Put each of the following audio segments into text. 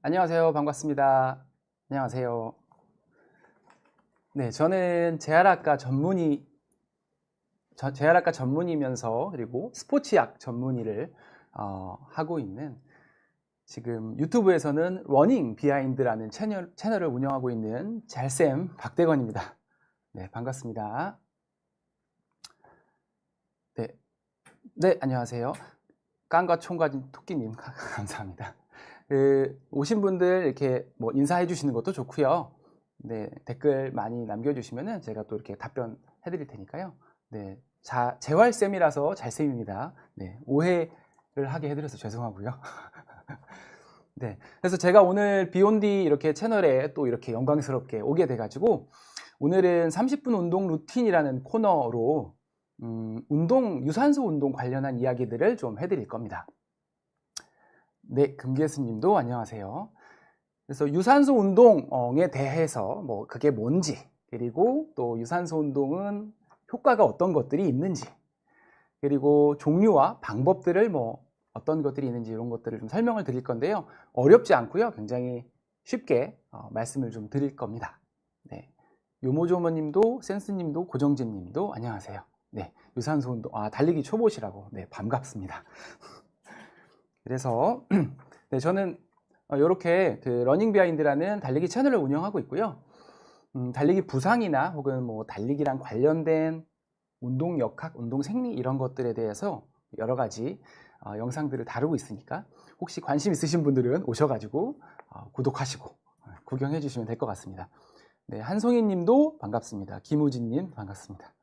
안녕하세요. 반갑습니다. 안녕하세요. 네, 저는 재활학과 전문이면서 그리고 스포츠약 전문의를 하고 있는 지금 유튜브에서는 러닝 비하인드라는 채널을 운영하고 있는 잘쌤 박대건입니다. 네, 반갑습니다. 네, 네, 안녕하세요. 깡과 총 가진 토끼님 감사합니다. 오신 분들 이렇게 뭐 인사해 주시는 것도 좋고요. 네, 댓글 많이 남겨주시면은 제가 또 이렇게 답변 해드릴 테니까요. 네, 재활쌤이라서 잘쌤입니다. 네, 오해를 하게 해드려서 죄송하고요. 네, 그래서 제가 오늘 비욘디 이렇게 채널에 또 이렇게 영광스럽게 오게 돼가지고 오늘은 30분 운동 루틴이라는 코너로 유산소 운동 관련한 이야기들을 좀 해드릴 겁니다. 네, 금계수님도 안녕하세요. 그래서 유산소 운동에 대해서 뭐 그게 뭔지, 그리고 또 유산소 운동은 효과가 어떤 것들이 있는지, 그리고 종류와 방법들을 뭐 어떤 것들이 있는지 이런 것들을 좀 설명을 드릴 건데요. 어렵지 않고요. 굉장히 쉽게 말씀을 좀 드릴 겁니다. 네, 요모조모님도 센스님도 고정진님도 안녕하세요. 네, 유산소 운동 달리기 초보시라고. 네, 반갑습니다. 그래서 네, 저는 이렇게 그 러닝 비하인드라는 달리기 채널을 운영하고 있고요. 달리기 부상이나 혹은 뭐 달리기랑 관련된 운동 역학, 운동 생리 이런 것들에 대해서 여러 가지 영상들을 다루고 있으니까 혹시 관심 있으신 분들은 오셔가지고 구독하시고 구경해 주시면 될 것 같습니다. 네, 한송이 님도 반갑습니다. 김우진 님 반갑습니다.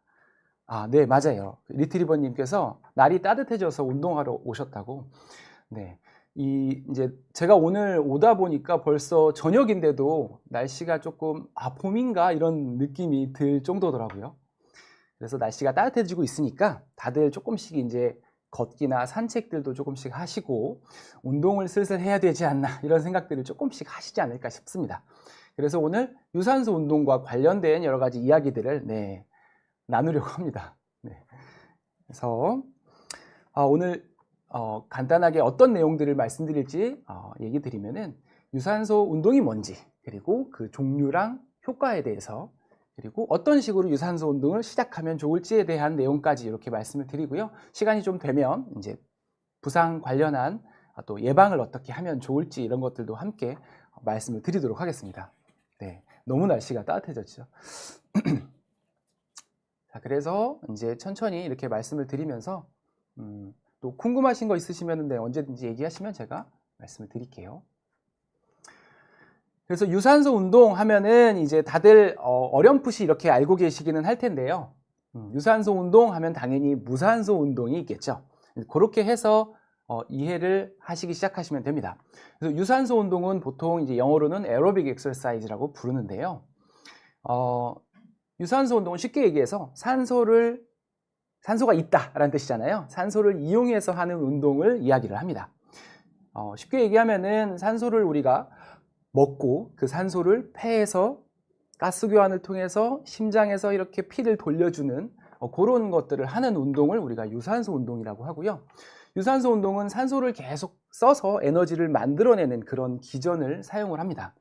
네, 맞아요. 리트리버 님께서 날이 따뜻해져서 운동하러 오셨다고. 네. 이제 제가 오늘 오다 보니까 벌써 저녁인데도 날씨가 조금 봄인가 이런 느낌이 들 정도더라고요. 그래서 날씨가 따뜻해지고 있으니까 다들 조금씩 이제 걷기나 산책들도 조금씩 하시고 운동을 슬슬 해야 되지 않나 이런 생각들을 조금씩 하시지 않을까 싶습니다. 그래서 오늘 유산소 운동과 관련된 여러 가지 이야기들을 나누려고 합니다. 네. 그래서 오늘 간단하게 어떤 내용들을 말씀드릴지 얘기 드리면은 유산소 운동이 뭔지, 그리고 그 종류랑 효과에 대해서, 그리고 어떤 식으로 유산소 운동을 시작하면 좋을지에 대한 내용까지 이렇게 말씀을 드리고요. 시간이 좀 되면 이제 부상 관련한 또 예방을 어떻게 하면 좋을지 이런 것들도 함께 말씀을 드리도록 하겠습니다. 네, 너무 날씨가 따뜻해졌죠. 자, 그래서 이제 천천히 이렇게 말씀을 드리면서 또 궁금하신 거 있으시면 언제든지 얘기하시면 제가 말씀을 드릴게요. 그래서 유산소 운동 하면은 이제 다들 어렴풋이 이렇게 알고 계시기는 할 텐데요. 유산소 운동 하면 당연히 무산소 운동이 있겠죠. 그렇게 해서 이해를 하시기 시작하시면 됩니다. 그래서 유산소 운동은 보통 이제 영어로는 에어로빅 엑서사이즈라고 부르는데요. 유산소 운동은 쉽게 얘기해서 산소가 있다라는 뜻이잖아요. 산소를 이용해서 하는 운동을 이야기를 합니다. 쉽게 얘기하면은 산소를 우리가 먹고 그 산소를 폐에서 가스 교환을 통해서 심장에서 이렇게 피를 돌려주는 그런 것들을 하는 운동을 우리가 유산소 운동이라고 하고요. 유산소 운동은 산소를 계속 써서 에너지를 만들어내는 그런 기전을 사용을 합니다.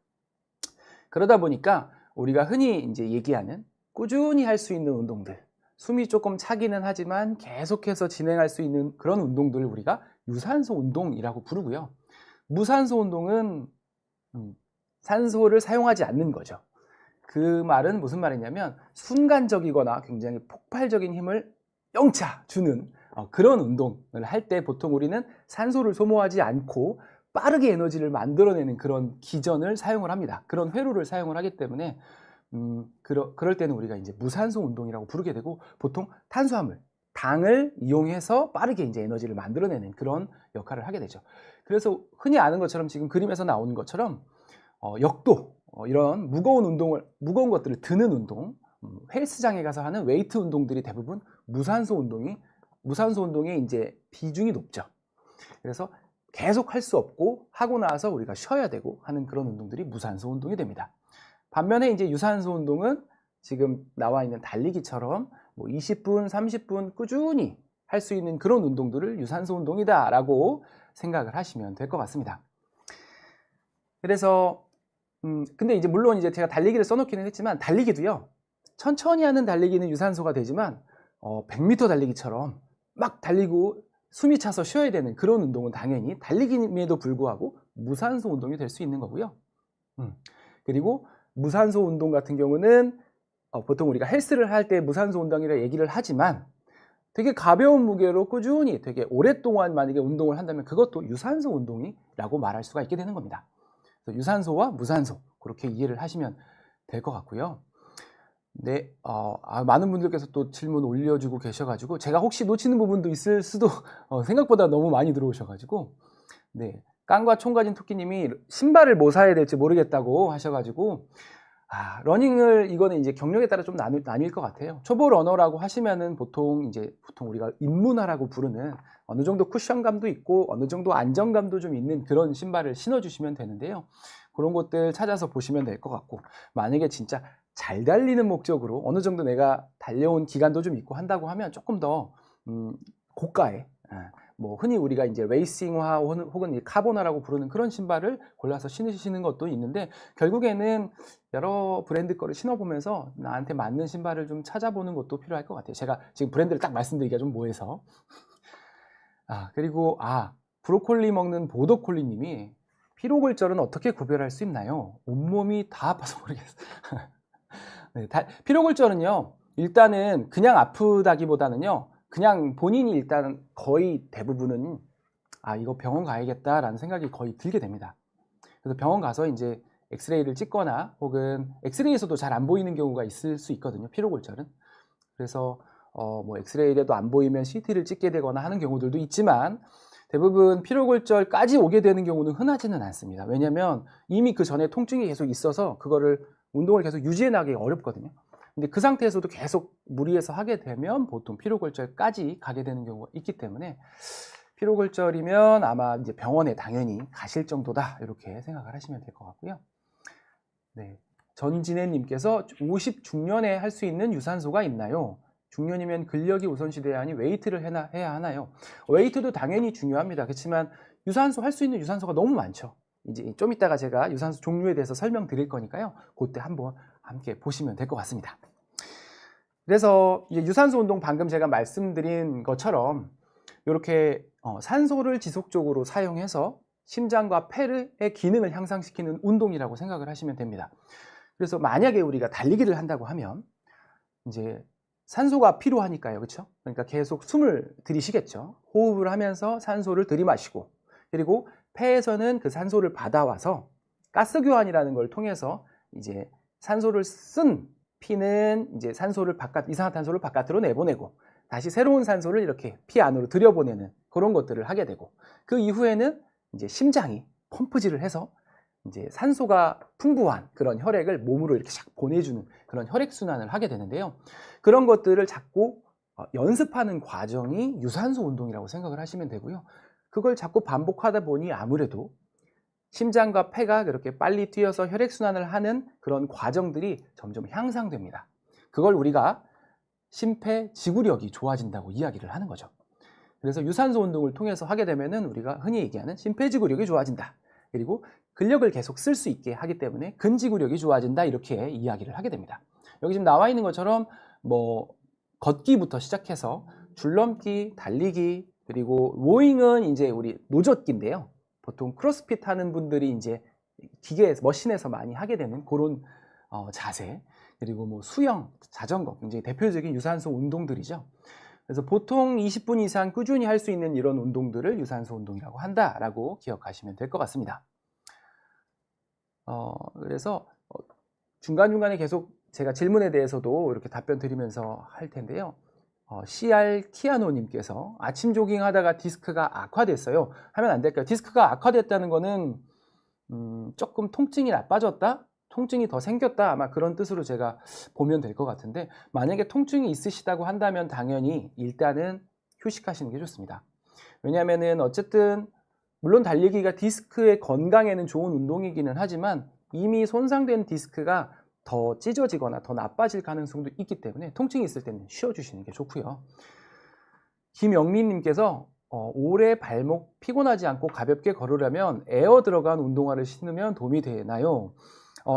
그러다 보니까 우리가 흔히 이제 얘기하는 꾸준히 할 수 있는 운동들, 숨이 조금 차기는 하지만 계속해서 진행할 수 있는 그런 운동들을 우리가 유산소 운동이라고 부르고요. 무산소 운동은 산소를 사용하지 않는 거죠. 그 말은 무슨 말이냐면 순간적이거나 굉장히 폭발적인 힘을 영차 주는 그런 운동을 할 때 보통 우리는 산소를 소모하지 않고 빠르게 에너지를 만들어내는 그런 기전을 사용을 합니다. 그런 회로를 사용을 하기 때문에 그럴 때는 우리가 이제 무산소 운동이라고 부르게 되고, 보통 탄수화물, 당을 이용해서 빠르게 이제 에너지를 만들어내는 그런 역할을 하게 되죠. 그래서 흔히 아는 것처럼 지금 그림에서 나오는 것처럼 역도, 이런 무거운 것들을 드는 운동, 헬스장에 가서 하는 웨이트 운동들이 대부분 무산소 운동의 이제 비중이 높죠. 그래서 계속 할 수 없고 하고 나서 우리가 쉬어야 되고 하는 그런 운동들이 무산소 운동이 됩니다. 반면에 이제 유산소 운동은 지금 나와 있는 달리기처럼 뭐 20분, 30분 꾸준히 할 수 있는 그런 운동들을 유산소 운동이다라고 생각을 하시면 될 것 같습니다. 그래서 근데 이제 물론 이제 제가 달리기를 써놓기는 했지만 달리기도요. 천천히 하는 달리기는 유산소가 되지만 100m 달리기처럼 막 달리고 숨이 차서 쉬어야 되는 그런 운동은 당연히 달리기임에도 불구하고 무산소 운동이 될 수 있는 거고요. 그리고 무산소 운동 같은 경우는 보통 우리가 헬스를 할 때 무산소 운동이라 얘기를 하지만 되게 가벼운 무게로 꾸준히 되게 오랫동안 만약에 운동을 한다면 그것도 유산소 운동이라고 말할 수가 있게 되는 겁니다. 그래서 유산소와 무산소 그렇게 이해를 하시면 될 것 같고요. 네, 많은 분들께서 또 질문 올려주고 계셔가지고 제가 혹시 놓치는 부분도 있을 수도 생각보다 너무 많이 들어오셔가지고 네, 깡과 총 가진 토끼님이 신발을 뭐 사야 될지 모르겠다고 하셔가지고 러닝을 이거는 이제 경력에 따라 좀 나뉠 것 같아요. 초보 러너라고 하시면은 보통 우리가 입문화라고 부르는 어느 정도 쿠션감도 있고 어느 정도 안정감도 좀 있는 그런 신발을 신어주시면 되는데요. 그런 것들 찾아서 보시면 될 것 같고 만약에 진짜 잘 달리는 목적으로 어느 정도 내가 달려온 기간도 좀 있고 한다고 하면 조금 더 고가의 뭐 흔히 우리가 이제 레이싱화 혹은 카보나라고 부르는 그런 신발을 골라서 신으시는 것도 있는데 결국에는 여러 브랜드 거를 신어보면서 나한테 맞는 신발을 좀 찾아보는 것도 필요할 것 같아요. 제가 지금 브랜드를 딱 말씀드리기가 좀 뭐해서 그리고 브로콜리 먹는 보더콜리님이 피로골절은 어떻게 구별할 수 있나요? 온몸이 다 아파서 모르겠어요. 네, 피로골절은요 일단은 그냥 아프다기보다는요 그냥 본인이 일단 거의 대부분은 이거 병원 가야겠다라는 생각이 거의 들게 됩니다. 그래서 병원 가서 이제 엑스레이를 찍거나 혹은 엑스레이에서도 잘 안 보이는 경우가 있을 수 있거든요. 피로골절은. 그래서 뭐 엑스레이라도 안 보이면 CT를 찍게 되거나 하는 경우들도 있지만 대부분 피로골절까지 오게 되는 경우는 흔하지는 않습니다. 왜냐하면 이미 그 전에 통증이 계속 있어서 그거를 운동을 계속 유지해 나가기 어렵거든요. 근데 그 상태에서도 계속 무리해서 하게 되면 보통 피로골절까지 가게 되는 경우가 있기 때문에 피로골절이면 아마 이제 병원에 당연히 가실 정도다 이렇게 생각을 하시면 될 것 같고요. 네, 전진혜님께서 50 중년에 할 수 있는 유산소가 있나요? 중년이면 근력이 우선시돼야 하니 웨이트를 해야 하나요? 웨이트도 당연히 중요합니다. 그렇지만 유산소 할 수 있는 유산소가 너무 많죠. 이제 좀 이따가 제가 유산소 종류에 대해서 설명드릴 거니까요. 그때 한번 함께 보시면 될 것 같습니다. 그래서 이제 유산소 운동 방금 제가 말씀드린 것처럼 이렇게 산소를 지속적으로 사용해서 심장과 폐의 기능을 향상시키는 운동이라고 생각을 하시면 됩니다. 그래서 만약에 우리가 달리기를 한다고 하면 이제 산소가 필요하니까요. 그렇죠? 그러니까 계속 숨을 들이쉬겠죠. 호흡을 하면서 산소를 들이마시고 그리고 폐에서는 그 산소를 받아와서 가스 교환이라는 걸 통해서 이제 산소를 쓴 피는 이제 이산화탄소를 바깥으로 내보내고 다시 새로운 산소를 이렇게 피 안으로 들여보내는 그런 것들을 하게 되고 그 이후에는 이제 심장이 펌프질을 해서 이제 산소가 풍부한 그런 혈액을 몸으로 이렇게 샥 보내주는 그런 혈액순환을 하게 되는데요. 그런 것들을 자꾸 연습하는 과정이 유산소 운동이라고 생각을 하시면 되고요. 그걸 자꾸 반복하다 보니 아무래도 심장과 폐가 그렇게 빨리 뛰어서 혈액순환을 하는 그런 과정들이 점점 향상됩니다. 그걸 우리가 심폐지구력이 좋아진다고 이야기를 하는 거죠. 그래서 유산소 운동을 통해서 하게 되면은 우리가 흔히 얘기하는 심폐지구력이 좋아진다. 그리고 근력을 계속 쓸 수 있게 하기 때문에 근지구력이 좋아진다. 이렇게 이야기를 하게 됩니다. 여기 지금 나와 있는 것처럼 뭐 걷기부터 시작해서 줄넘기, 달리기, 그리고 로잉은 이제 우리 노젓기인데요. 보통 크로스핏 하는 분들이 이제 기계에서 머신에서 많이 하게 되는 그런 자세, 그리고 뭐 수영, 자전거 굉장히 대표적인 유산소 운동들이죠. 그래서 보통 20분 이상 꾸준히 할 수 있는 이런 운동들을 유산소 운동이라고 한다라고 기억하시면 될 것 같습니다. 그래서 중간중간에 계속 제가 질문에 대해서도 이렇게 답변 드리면서 할 텐데요. CR 키아노님께서 아침 조깅 하다가 디스크가 악화됐어요. 하면 안 될까요? 디스크가 악화됐다는 거는 조금 통증이 나빠졌다? 통증이 더 생겼다? 아마 그런 뜻으로 제가 보면 될 것 같은데 만약에 통증이 있으시다고 한다면 당연히 일단은 휴식하시는 게 좋습니다. 왜냐하면은 어쨌든 물론 달리기가 디스크의 건강에는 좋은 운동이기는 하지만 이미 손상된 디스크가 더 찢어지거나 더 나빠질 가능성도 있기 때문에 통증이 있을 때는 쉬어주시는 게 좋고요. 김영민님께서 오래 발목 피곤하지 않고 가볍게 걸으려면 에어 들어간 운동화를 신으면 도움이 되나요?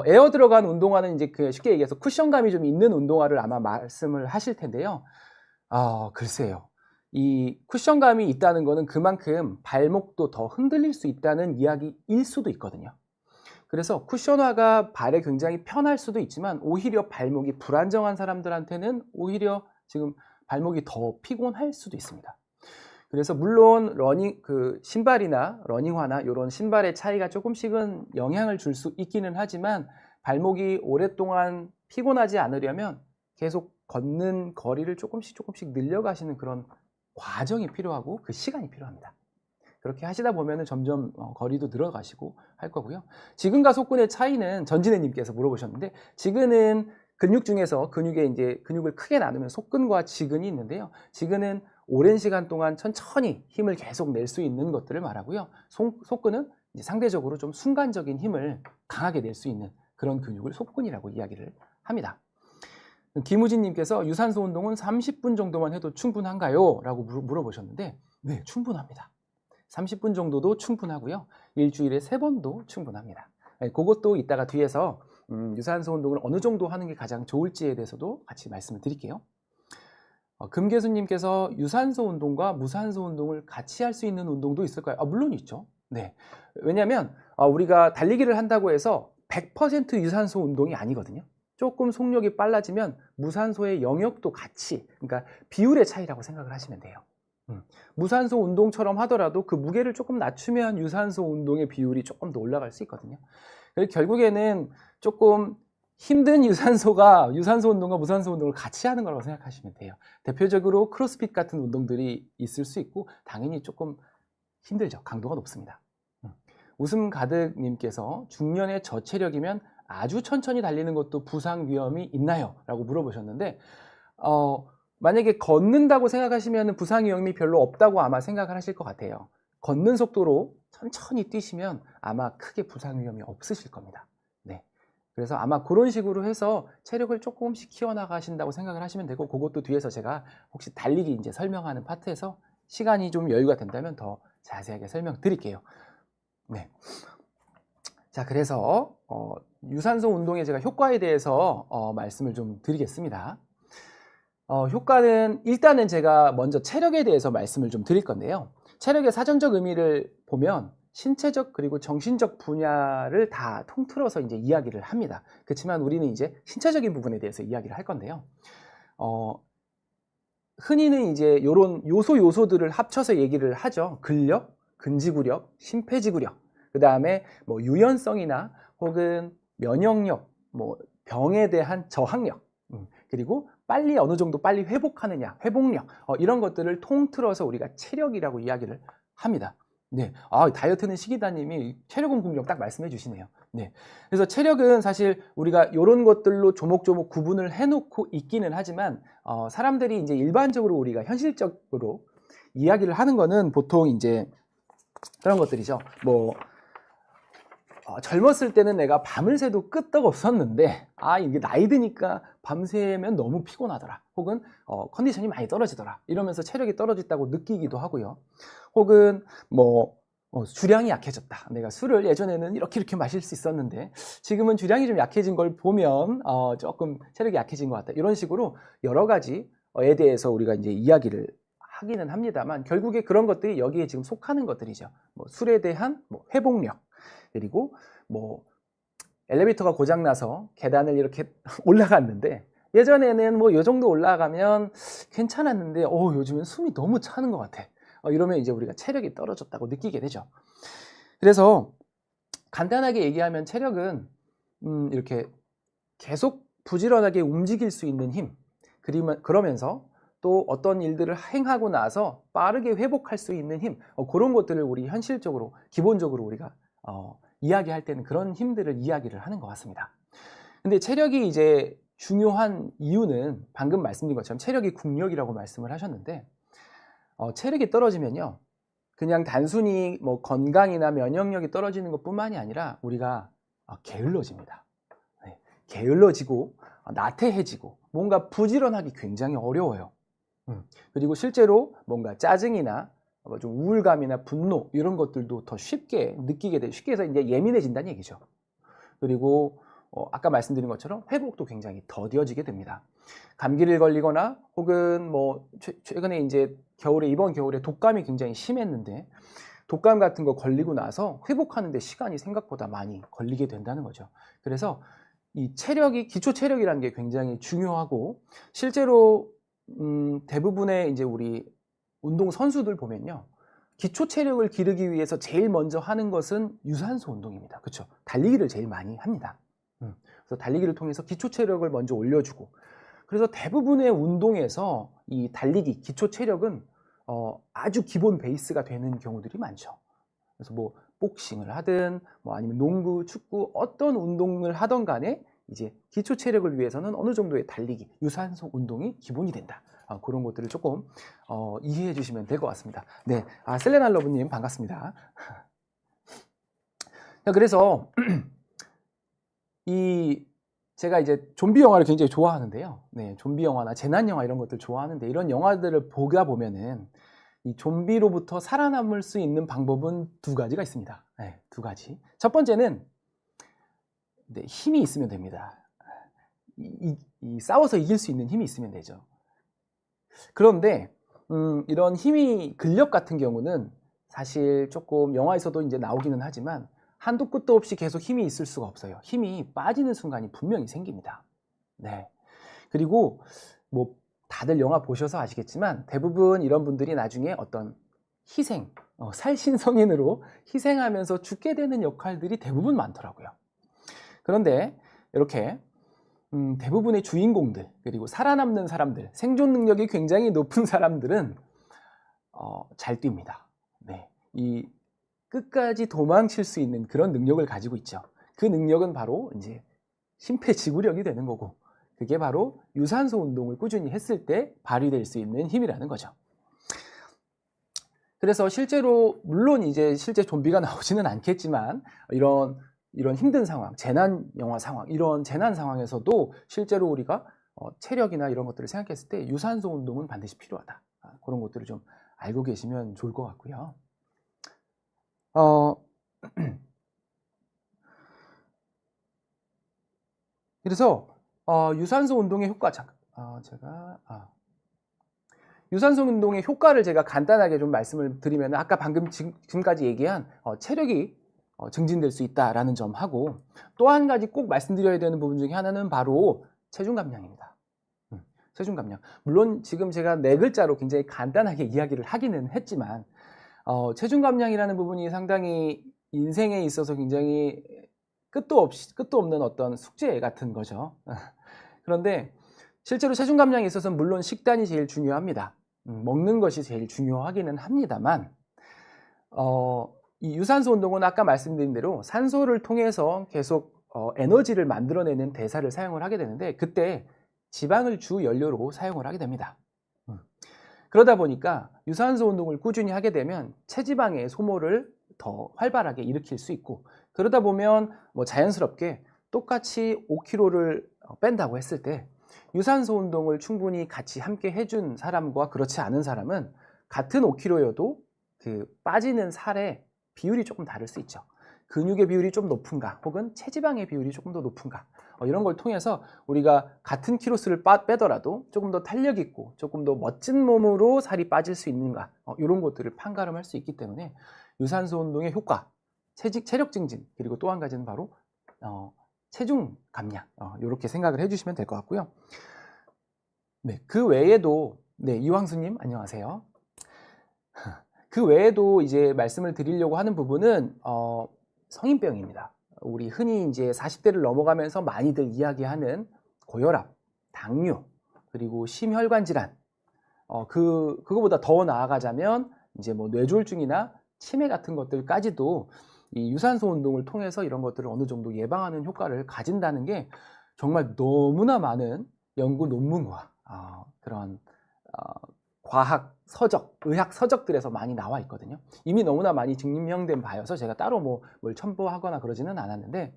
에어 들어간 운동화는 이제 그 쉽게 얘기해서 쿠션감이 좀 있는 운동화를 아마 말씀을 하실 텐데요. 글쎄요. 이 쿠션감이 있다는 거는 그만큼 발목도 더 흔들릴 수 있다는 이야기일 수도 있거든요. 그래서 쿠션화가 발에 굉장히 편할 수도 있지만 오히려 발목이 불안정한 사람들한테는 오히려 지금 발목이 더 피곤할 수도 있습니다. 그래서 물론 신발이나 러닝화나 이런 신발의 차이가 조금씩은 영향을 줄 수 있기는 하지만 발목이 오랫동안 피곤하지 않으려면 계속 걷는 거리를 조금씩 늘려가시는 그런 과정이 필요하고 그 시간이 필요합니다. 그렇게 하시다 보면 점점 거리도 늘어가시고 할 거고요. 지근과 속근의 차이는 전진혜님께서 물어보셨는데, 지근은 근육 중에서 근육을 크게 나누면 속근과 지근이 있는데요. 지근은 오랜 시간 동안 천천히 힘을 계속 낼 수 있는 것들을 말하고요. 속근은 상대적으로 좀 순간적인 힘을 강하게 낼 수 있는 그런 근육을 속근이라고 이야기를 합니다. 김우진님께서 유산소 운동은 30분 정도만 해도 충분한가요? 라고 물어보셨는데, 네, 충분합니다. 30분 정도도 충분하고요. 일주일에 3번도 충분합니다. 그것도 이따가 뒤에서 유산소 운동을 어느 정도 하는 게 가장 좋을지에 대해서도 같이 말씀을 드릴게요. 금계수님께서 유산소 운동과 무산소 운동을 같이 할 수 있는 운동도 있을까요? 물론 있죠. 네. 왜냐하면 우리가 달리기를 한다고 해서 100% 유산소 운동이 아니거든요. 조금 속력이 빨라지면 무산소의 영역도 같이, 그러니까 비율의 차이라고 생각을 하시면 돼요. 무산소 운동처럼 하더라도 그 무게를 조금 낮추면 유산소 운동의 비율이 조금 더 올라갈 수 있거든요. 결국에는 조금 힘든 유산소 운동과 무산소 운동을 같이 하는 거라고 생각하시면 돼요. 대표적으로 크로스핏 같은 운동들이 있을 수 있고 당연히 조금 힘들죠. 강도가 높습니다. 웃음 가득님께서 중년의 저체력이면 아주 천천히 달리는 것도 부상 위험이 있나요? 라고 물어보셨는데, 만약에 걷는다고 생각하시면 부상 위험이 별로 없다고 아마 생각을 하실 것 같아요. 걷는 속도로 천천히 뛰시면 아마 크게 부상 위험이 없으실 겁니다. 네. 그래서 아마 그런 식으로 해서 체력을 조금씩 키워나가신다고 생각을 하시면 되고, 그것도 뒤에서 제가 혹시 달리기 이제 설명하는 파트에서 시간이 좀 여유가 된다면 더 자세하게 설명드릴게요. 네. 자, 그래서 유산소 운동의 제가 효과에 대해서 말씀을 좀 드리겠습니다. 효과는 일단은 제가 먼저 체력에 대해서 말씀을 좀 드릴 건데요. 체력의 사전적 의미를 보면 신체적 그리고 정신적 분야를 다 통틀어서 이제 이야기를 합니다. 그렇지만 우리는 이제 신체적인 부분에 대해서 이야기를 할 건데요. 흔히는 이제 이런 요소들을 합쳐서 얘기를 하죠. 근력, 근지구력, 심폐지구력, 그 다음에 뭐 유연성이나 혹은 면역력, 뭐 병에 대한 저항력, 그리고 어느 정도 빨리 회복하느냐, 회복력, 이런 것들을 통틀어서 우리가 체력이라고 이야기를 합니다. 네, 다이어트는 시기다님이 체력은 궁경 딱 말씀해 주시네요. 네, 그래서 체력은 사실 우리가 이런 것들로 조목조목 구분을 해놓고 있기는 하지만 사람들이 이제 일반적으로 우리가 현실적으로 이야기를 하는 거는 보통 이제 그런 것들이죠. 뭐 젊었을 때는 내가 밤을 새도 끄떡없었는데 이게 나이 드니까 밤새면 너무 피곤하더라, 혹은 컨디션이 많이 떨어지더라, 이러면서 체력이 떨어졌다고 느끼기도 하고요. 혹은 뭐 주량이 약해졌다, 내가 술을 예전에는 이렇게 마실 수 있었는데 지금은 주량이 좀 약해진 걸 보면 조금 체력이 약해진 것 같다, 이런 식으로 여러 가지에 대해서 우리가 이제 이야기를 하기는 합니다만 결국에 그런 것들이 여기에 지금 속하는 것들이죠. 뭐 술에 대한 회복력, 그리고 뭐 엘리베이터가 고장나서 계단을 이렇게 올라갔는데 예전에는 뭐 이 정도 올라가면 괜찮았는데 요즘은 숨이 너무 차는 것 같아, 이러면 이제 우리가 체력이 떨어졌다고 느끼게 되죠. 그래서 간단하게 얘기하면 체력은 이렇게 계속 부지런하게 움직일 수 있는 힘, 그러면서 또 어떤 일들을 행하고 나서 빠르게 회복할 수 있는 힘, 그런 것들을 우리 현실적으로 기본적으로 우리가 이야기할 때는 그런 힘들을 이야기를 하는 것 같습니다. 근데 체력이 이제 중요한 이유는 방금 말씀드린 것처럼 체력이 국력이라고 말씀을 하셨는데, 체력이 떨어지면요, 그냥 단순히 뭐 건강이나 면역력이 떨어지는 것뿐만이 아니라 우리가 게을러집니다. 네, 게을러지고 나태해지고 뭔가 부지런하기 굉장히 어려워요. 그리고 실제로 뭔가 짜증이나 좀 우울감이나 분노 이런 것들도 더 쉽게 느끼게 돼, 쉽게 해서 이제 예민해진다는 얘기죠. 그리고 아까 말씀드린 것처럼 회복도 굉장히 더뎌지게 됩니다. 감기를 걸리거나 혹은 뭐 최근에 이제 이번 겨울에 독감이 굉장히 심했는데 독감 같은 거 걸리고 나서 회복하는데 시간이 생각보다 많이 걸리게 된다는 거죠. 그래서 이 기초 체력이라는 게 굉장히 중요하고 실제로 대부분의 이제 우리 운동 선수들 보면요. 기초 체력을 기르기 위해서 제일 먼저 하는 것은 유산소 운동입니다. 그렇죠? 달리기를 제일 많이 합니다. 그래서 달리기를 통해서 기초 체력을 먼저 올려주고 그래서 대부분의 운동에서 이 달리기, 기초 체력은 아주 기본 베이스가 되는 경우들이 많죠. 그래서 뭐 복싱을 하든 뭐 아니면 농구, 축구 어떤 운동을 하던 간에 이제 기초 체력을 위해서는 어느 정도의 달리기, 유산소 운동이 기본이 된다. 그런 것들을 조금 이해해 주시면 될 것 같습니다. 네, 셀레날러브님 반갑습니다. 그래서 제가 이제 좀비 영화를 굉장히 좋아하는데요. 네, 좀비 영화나 재난 영화 이런 것들 좋아하는데 이런 영화들을 보다 보면은 이 좀비로부터 살아남을 수 있는 방법은 두 가지가 있습니다. 네, 두 가지. 첫 번째는 네, 힘이 있으면 됩니다. 싸워서 이길 수 있는 힘이 있으면 되죠. 그런데 이런 힘이 근력 같은 경우는 사실 조금 영화에서도 이제 나오기는 하지만 한도 끝도 없이 계속 힘이 있을 수가 없어요. 힘이 빠지는 순간이 분명히 생깁니다. 네. 그리고 뭐 다들 영화 보셔서 아시겠지만 대부분 이런 분들이 나중에 어떤 희생, 살신성인으로 희생하면서 죽게 되는 역할들이 대부분 많더라고요. 그런데 이렇게 대부분의 주인공들 그리고 살아남는 사람들, 생존 능력이 굉장히 높은 사람들은 잘 뜁니다. 네. 이 끝까지 도망칠 수 있는 그런 능력을 가지고 있죠. 그 능력은 바로 이제 심폐지구력이 되는 거고 그게 바로 유산소 운동을 꾸준히 했을 때 발휘될 수 있는 힘이라는 거죠. 그래서 실제로 물론 이제 실제 좀비가 나오지는 않겠지만 이런 힘든 상황, 재난 영화 상황, 이런 재난 상황에서도 실제로 우리가 체력이나 이런 것들을 생각했을 때 유산소 운동은 반드시 필요하다. 그런 것들을 좀 알고 계시면 좋을 것 같고요. 그래서 유산소 운동의 효과 유산소 운동의 효과를 제가 간단하게 좀 말씀을 드리면 아까 방금 지금까지 얘기한 체력이 증진될 수 있다라는 점하고 또 한 가지 꼭 말씀드려야 되는 부분 중에 하나는 바로 체중 감량입니다. 체중 감량. 물론 지금 제가 네 글자로 굉장히 간단하게 이야기를 하기는 했지만 체중 감량이라는 부분이 상당히 인생에 있어서 굉장히 끝도 없는 어떤 숙제 같은 거죠. 그런데 실제로 체중 감량에 있어서는 물론 식단이 제일 중요합니다. 먹는 것이 제일 중요하기는 합니다만 이 유산소 운동은 아까 말씀드린 대로 산소를 통해서 계속 에너지를 만들어내는 대사를 사용을 하게 되는데 그때 지방을 주 연료로 사용을 하게 됩니다. 그러다 보니까 유산소 운동을 꾸준히 하게 되면 체지방의 소모를 더 활발하게 일으킬 수 있고 그러다 보면 뭐 자연스럽게 똑같이 5kg를 뺀다고 했을 때 유산소 운동을 충분히 같이 함께 해준 사람과 그렇지 않은 사람은 같은 5kg여도 그 빠지는 살의 비율이 조금 다를 수 있죠. 근육의 비율이 좀 높은가 혹은 체지방의 비율이 조금 더 높은가 이런 걸 통해서 우리가 같은 키로수를 빼더라도 조금 더 탄력 있고 조금 더 멋진 몸으로 살이 빠질 수 있는가 이런 것들을 판가름할 수 있기 때문에 유산소 운동의 효과, 체력 증진 그리고 또 한 가지는 바로 체중 감량 이렇게 생각을 해주시면 될 것 같고요. 네, 그 외에도 네, 이황수님 안녕하세요. 그 외에도 이제 말씀을 드리려고 하는 부분은 성인병입니다. 우리 흔히 이제 40대를 넘어가면서 많이들 이야기하는 고혈압, 당뇨, 그리고 심혈관 질환. 그거보다 더 나아가자면 이제 뭐 뇌졸중이나 치매 같은 것들까지도 이 유산소 운동을 통해서 이런 것들을 어느 정도 예방하는 효과를 가진다는 게 정말 너무나 많은 연구 논문과 그런 과학 서적, 의학 서적들에서 많이 나와 있거든요. 이미 너무나 많이 증명된 바여서 제가 따로 뭘 첨부하거나 그러지는 않았는데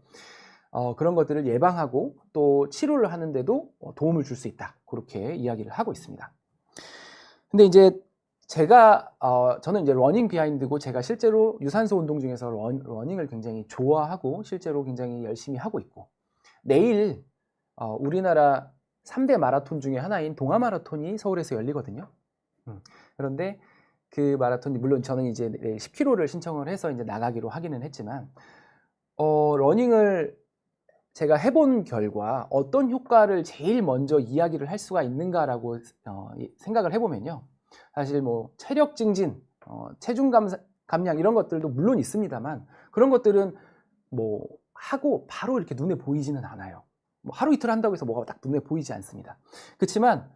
그런 것들을 예방하고 또 치료를 하는데도 도움을 줄 수 있다. 그렇게 이야기를 하고 있습니다. 근데 이제 저는 이제 러닝 비하인드고 제가 실제로 유산소 운동 중에서 러닝을 굉장히 좋아하고 실제로 굉장히 열심히 하고 있고 내일 우리나라 3대 마라톤 중에 하나인 동아 마라톤이 서울에서 열리거든요. 그런데 그 마라톤이 물론 저는 이제 10km를 신청을 해서 이제 나가기로 하기는 했지만 러닝을 제가 해본 결과 어떤 효과를 제일 먼저 이야기를 할 수가 있는가라고 생각을 해보면요. 사실 뭐 체력 증진, 체중 감량 이런 것들도 물론 있습니다만 그런 것들은 뭐 하고 바로 이렇게 눈에 보이지는 않아요. 뭐 하루 이틀 한다고 해서 뭐가 딱 눈에 보이지 않습니다. 그렇지만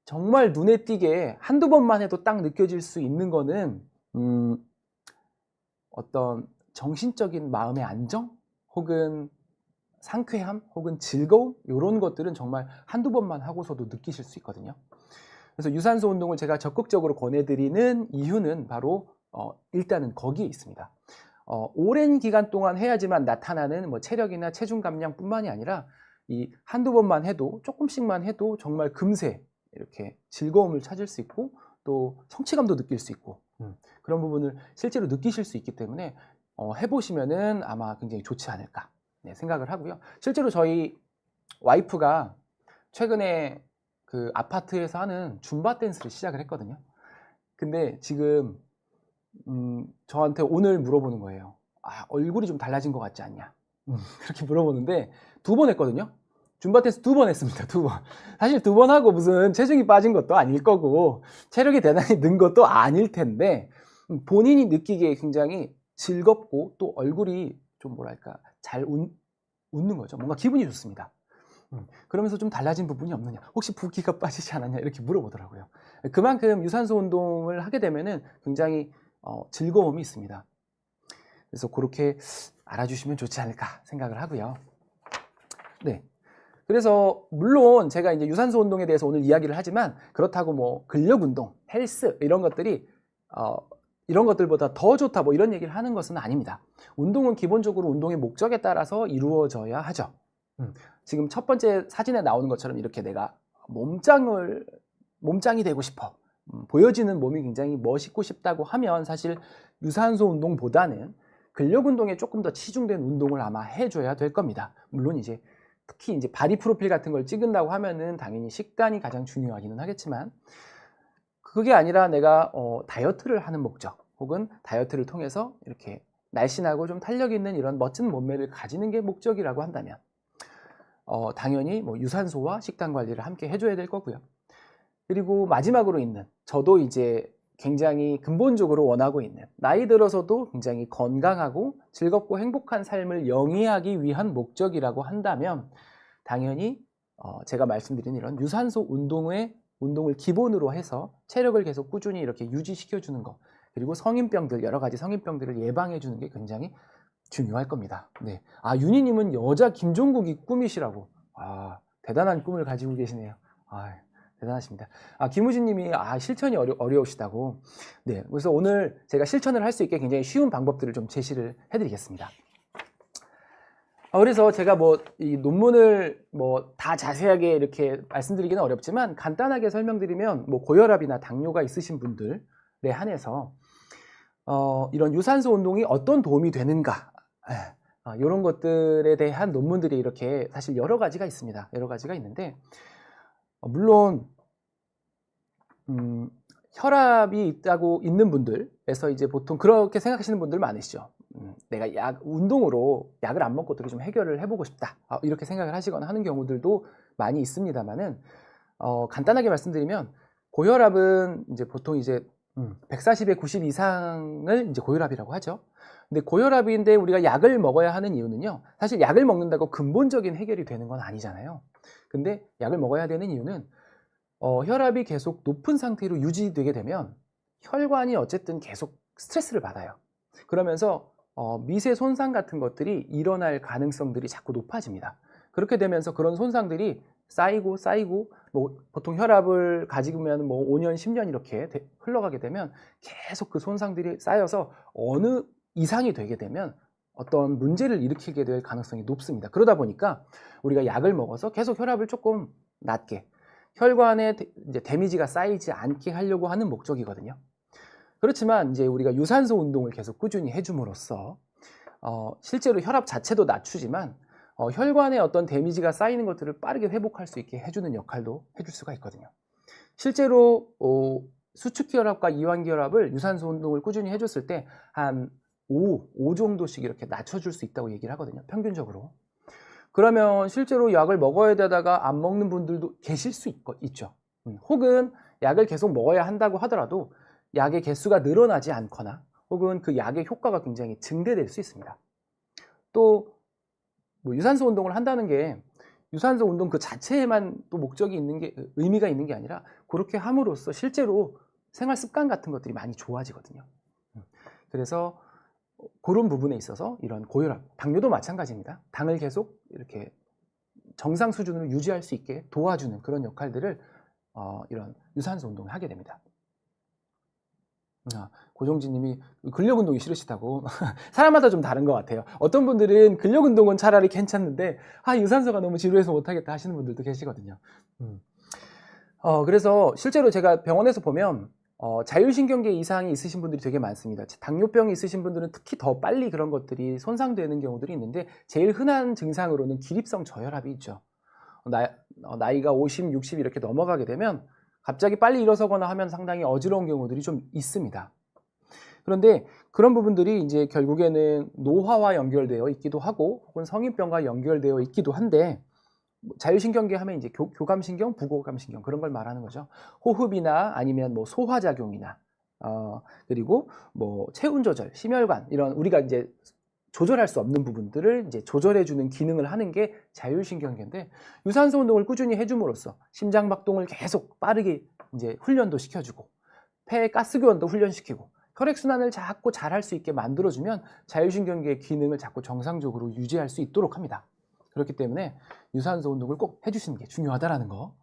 정말 눈에 띄게 한두 번만 해도 딱 느껴질 수 있는 거는 어떤 정신적인 마음의 안정 혹은 상쾌함 혹은 즐거움 이런 것들은 정말 한두 번만 하고서도 느끼실 수 있거든요. 그래서 유산소 운동을 제가 적극적으로 권해드리는 이유는 바로 일단은 거기에 있습니다. 오랜 기간 동안 해야지만 나타나는 뭐 체력이나 체중 감량뿐만이 아니라 이 한두 번만 해도 조금씩만 해도 정말 금세 이렇게 즐거움을 찾을 수 있고 또 성취감도 느낄 수 있고 그런 부분을 실제로 느끼실 수 있기 때문에 해보시면은 아마 굉장히 좋지 않을까 생각을 하고요. 실제로 저희 와이프가 최근에 그 아파트에서 하는 줌바 댄스를 시작을 했거든요. 근데 지금 저한테 오늘 물어보는 거예요. 얼굴이 좀 달라진 것 같지 않냐? 그렇게 물어보는데 2번 했거든요. 줌바 댄스 2번 했습니다. 2번. 사실 2번 하고 무슨 체중이 빠진 것도 아닐 거고 체력이 대단히 는 것도 아닐 텐데 본인이 느끼기에 굉장히 즐겁고 또 얼굴이 좀 뭐랄까 잘 웃는 거죠. 뭔가 기분이 좋습니다. 그러면서 좀 달라진 부분이 없느냐, 혹시 붓기가 빠지지 않았냐 이렇게 물어보더라고요. 그만큼 유산소 운동을 하게 되면은 굉장히 즐거움이 있습니다. 그래서 그렇게 알아주시면 좋지 않을까 생각을 하고요. 네. 그래서 물론 제가 이제 유산소 운동에 대해서 오늘 이야기를 하지만 그렇다고 뭐 근력 운동, 헬스 이런 것들이 이런 것들보다 더 좋다 뭐 이런 얘기를 하는 것은 아닙니다. 운동은 기본적으로 운동의 목적에 따라서 이루어져야 하죠. 지금 첫 번째 사진에 나오는 것처럼 이렇게 내가 몸짱이 되고 싶어, 보여지는 몸이 굉장히 멋있고 싶다고 하면 사실 유산소 운동보다는 근력 운동에 조금 더 치중된 운동을 아마 해줘야 될 겁니다. 물론 이제 특히 이제 바디 프로필 같은 걸 찍은다고 하면은 당연히 식단이 가장 중요하기는 하겠지만 그게 아니라 내가 다이어트를 하는 목적 혹은 다이어트를 통해서 이렇게 날씬하고 좀 탄력 있는 이런 멋진 몸매를 가지는 게 목적이라고 한다면 당연히 뭐 유산소와 식단 관리를 함께 해줘야 될 거고요. 그리고 마지막으로 있는 저도 이제 굉장히 근본적으로 원하고 있는 나이 들어서도 굉장히 건강하고 즐겁고 행복한 삶을 영위하기 위한 목적이라고 한다면 당연히 제가 말씀드린 이런 유산소 운동을 기본으로 해서 체력을 계속 꾸준히 이렇게 유지시켜주는 것 그리고 성인병들 여러 가지 성인병들을 예방해주는 게 굉장히 중요할 겁니다. 네. 윤희님은 여자 김종국이 꿈이시라고. 대단한 꿈을 가지고 계시네요. 대단하십니다. 김우진님이 실천이 어려우시다고. 네. 그래서 오늘 제가 실천을 할 수 있게 굉장히 쉬운 방법들을 좀 제시를 해드리겠습니다. 그래서 제가 이 논문을 다 자세하게 이렇게 말씀드리기는 어렵지만 간단하게 설명드리면 고혈압이나 당뇨가 있으신 분들에 한해서 이런 유산소 운동이 어떤 도움이 되는가 이런 것들에 대한 논문들이 이렇게 사실 여러 가지가 있습니다. 여러 가지가 있는데 물론 혈압이 있는 분들에서 이제 보통 그렇게 생각하시는 분들 많으시죠. 내가 운동으로 약을 안 먹고 어떻게 좀 해결을 해보고 싶다 이렇게 생각을 하시거나 하는 경우들도 많이 있습니다만은 간단하게 말씀드리면 고혈압은 이제 보통 이제 140에 90 이상을 이제 고혈압이라고 하죠. 근데 고혈압인데 우리가 약을 먹어야 하는 이유는요. 사실 약을 먹는다고 근본적인 해결이 되는 건 아니잖아요. 근데 약을 먹어야 되는 이유는 혈압이 계속 높은 상태로 유지되게 되면 혈관이 어쨌든 계속 스트레스를 받아요. 그러면서 미세 손상 같은 것들이 일어날 가능성들이 자꾸 높아집니다. 그렇게 되면서 그런 손상들이 쌓이고 보통 혈압을 가지면 5년, 10년 이렇게 흘러가게 되면 계속 그 손상들이 쌓여서 어느 이상이 되게 되면 어떤 문제를 일으키게 될 가능성이 높습니다. 그러다 보니까 우리가 약을 먹어서 계속 혈압을 조금 낮게 혈관에 이제 데미지가 쌓이지 않게 하려고 하는 목적이거든요. 그렇지만 이제 우리가 유산소 운동을 계속 꾸준히 해줌으로써 실제로 혈압 자체도 낮추지만 혈관에 어떤 데미지가 쌓이는 것들을 빠르게 회복할 수 있게 해주는 역할도 해줄 수가 있거든요. 실제로 수축기혈압과 이완기혈압을 유산소 운동을 꾸준히 해줬을 때 한 5 정도씩 이렇게 낮춰줄 수 있다고 얘기를 하거든요. 평균적으로. 그러면 실제로 약을 먹어야 되다가 안 먹는 분들도 계실 수 있죠. 혹은 약을 계속 먹어야 한다고 하더라도 약의 개수가 늘어나지 않거나 혹은 그 약의 효과가 굉장히 증대될 수 있습니다. 또 뭐 유산소 운동을 한다는 게 유산소 운동 그 자체에만 또 목적이 있는 게 의미가 있는 게 아니라 그렇게 함으로써 실제로 생활 습관 같은 것들이 많이 좋아지거든요. 그래서 그런 부분에 있어서 이런 고혈압, 당뇨도 마찬가지입니다. 당을 계속 이렇게 정상 수준으로 유지할 수 있게 도와주는 그런 역할들을 이런 유산소 운동을 하게 됩니다. 고정진 님이 근력 운동이 싫으시다고. 사람마다 좀 다른 것 같아요. 어떤 분들은 근력 운동은 차라리 괜찮은데 유산소가 너무 지루해서 못하겠다 하시는 분들도 계시거든요. 그래서 실제로 제가 병원에서 보면 자율신경계 이상이 있으신 분들이 되게 많습니다. 당뇨병이 있으신 분들은 특히 더 빨리 그런 것들이 손상되는 경우들이 있는데 제일 흔한 증상으로는 기립성 저혈압이 있죠. 나이가 50, 60 이렇게 넘어가게 되면 갑자기 빨리 일어서거나 하면 상당히 어지러운 경우들이 좀 있습니다. 그런데 그런 부분들이 이제 결국에는 노화와 연결되어 있기도 하고 혹은 성인병과 연결되어 있기도 한데 자율신경계 하면 이제 교감신경, 부교감신경 그런 걸 말하는 거죠. 호흡이나 아니면 뭐 소화작용이나 그리고 뭐 체온 조절, 심혈관 이런 우리가 이제 조절할 수 없는 부분들을 이제 조절해주는 기능을 하는 게 자율신경계인데 유산소 운동을 꾸준히 해줌으로써 심장박동을 계속 빠르게 이제 훈련도 시켜주고 폐의 가스교환도 훈련시키고 혈액순환을 자꾸 잘할 수 있게 만들어주면 자율신경계의 기능을 자꾸 정상적으로 유지할 수 있도록 합니다. 그렇기 때문에 유산소 운동을 꼭 해주시는 게 중요하다는 거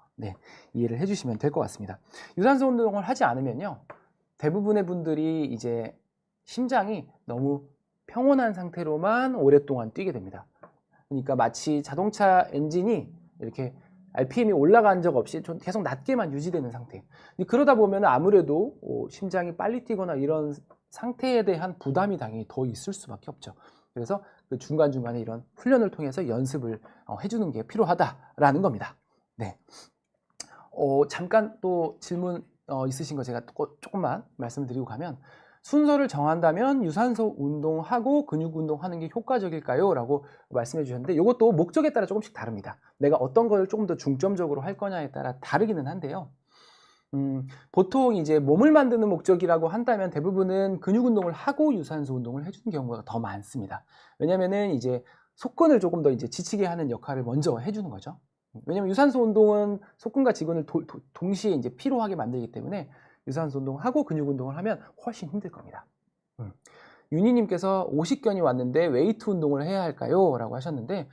이해를 해주시면 될 것 같습니다. 유산소 운동을 하지 않으면요 대부분의 분들이 이제 심장이 너무 평온한 상태로만 오랫동안 뛰게 됩니다. 그러니까 마치 자동차 엔진이 이렇게 RPM이 올라간 적 없이 좀 계속 낮게만 유지되는 상태. 그러다 보면 아무래도 심장이 빨리 뛰거나 이런 상태에 대한 부담이 당연히 더 있을 수밖에 없죠. 그래서 그 중간중간에 이런 훈련을 통해서 연습을 해주는 게 필요하다라는 겁니다. 네. 잠깐 또 질문 있으신 거 제가 조금만 말씀드리고 가면 순서를 정한다면 유산소 운동하고 근육 운동하는 게 효과적일까요? 라고 말씀해 주셨는데 이것도 목적에 따라 조금씩 다릅니다. 내가 어떤 걸 조금 더 중점적으로 할 거냐에 따라 다르기는 한데요. 보통 이제 몸을 만드는 목적이라고 한다면 대부분은 근육 운동을 하고 유산소 운동을 해주는 경우가 더 많습니다. 왜냐면은 이제 속근을 조금 더 이제 지치게 하는 역할을 먼저 해주는 거죠. 왜냐면 유산소 운동은 속근과 지근을 동시에 이제 피로하게 만들기 때문에 유산소 운동을 하고 근육 운동을 하면 훨씬 힘들 겁니다. 윤희님께서 오십견이 왔는데 웨이트 운동을 해야 할까요? 라고 하셨는데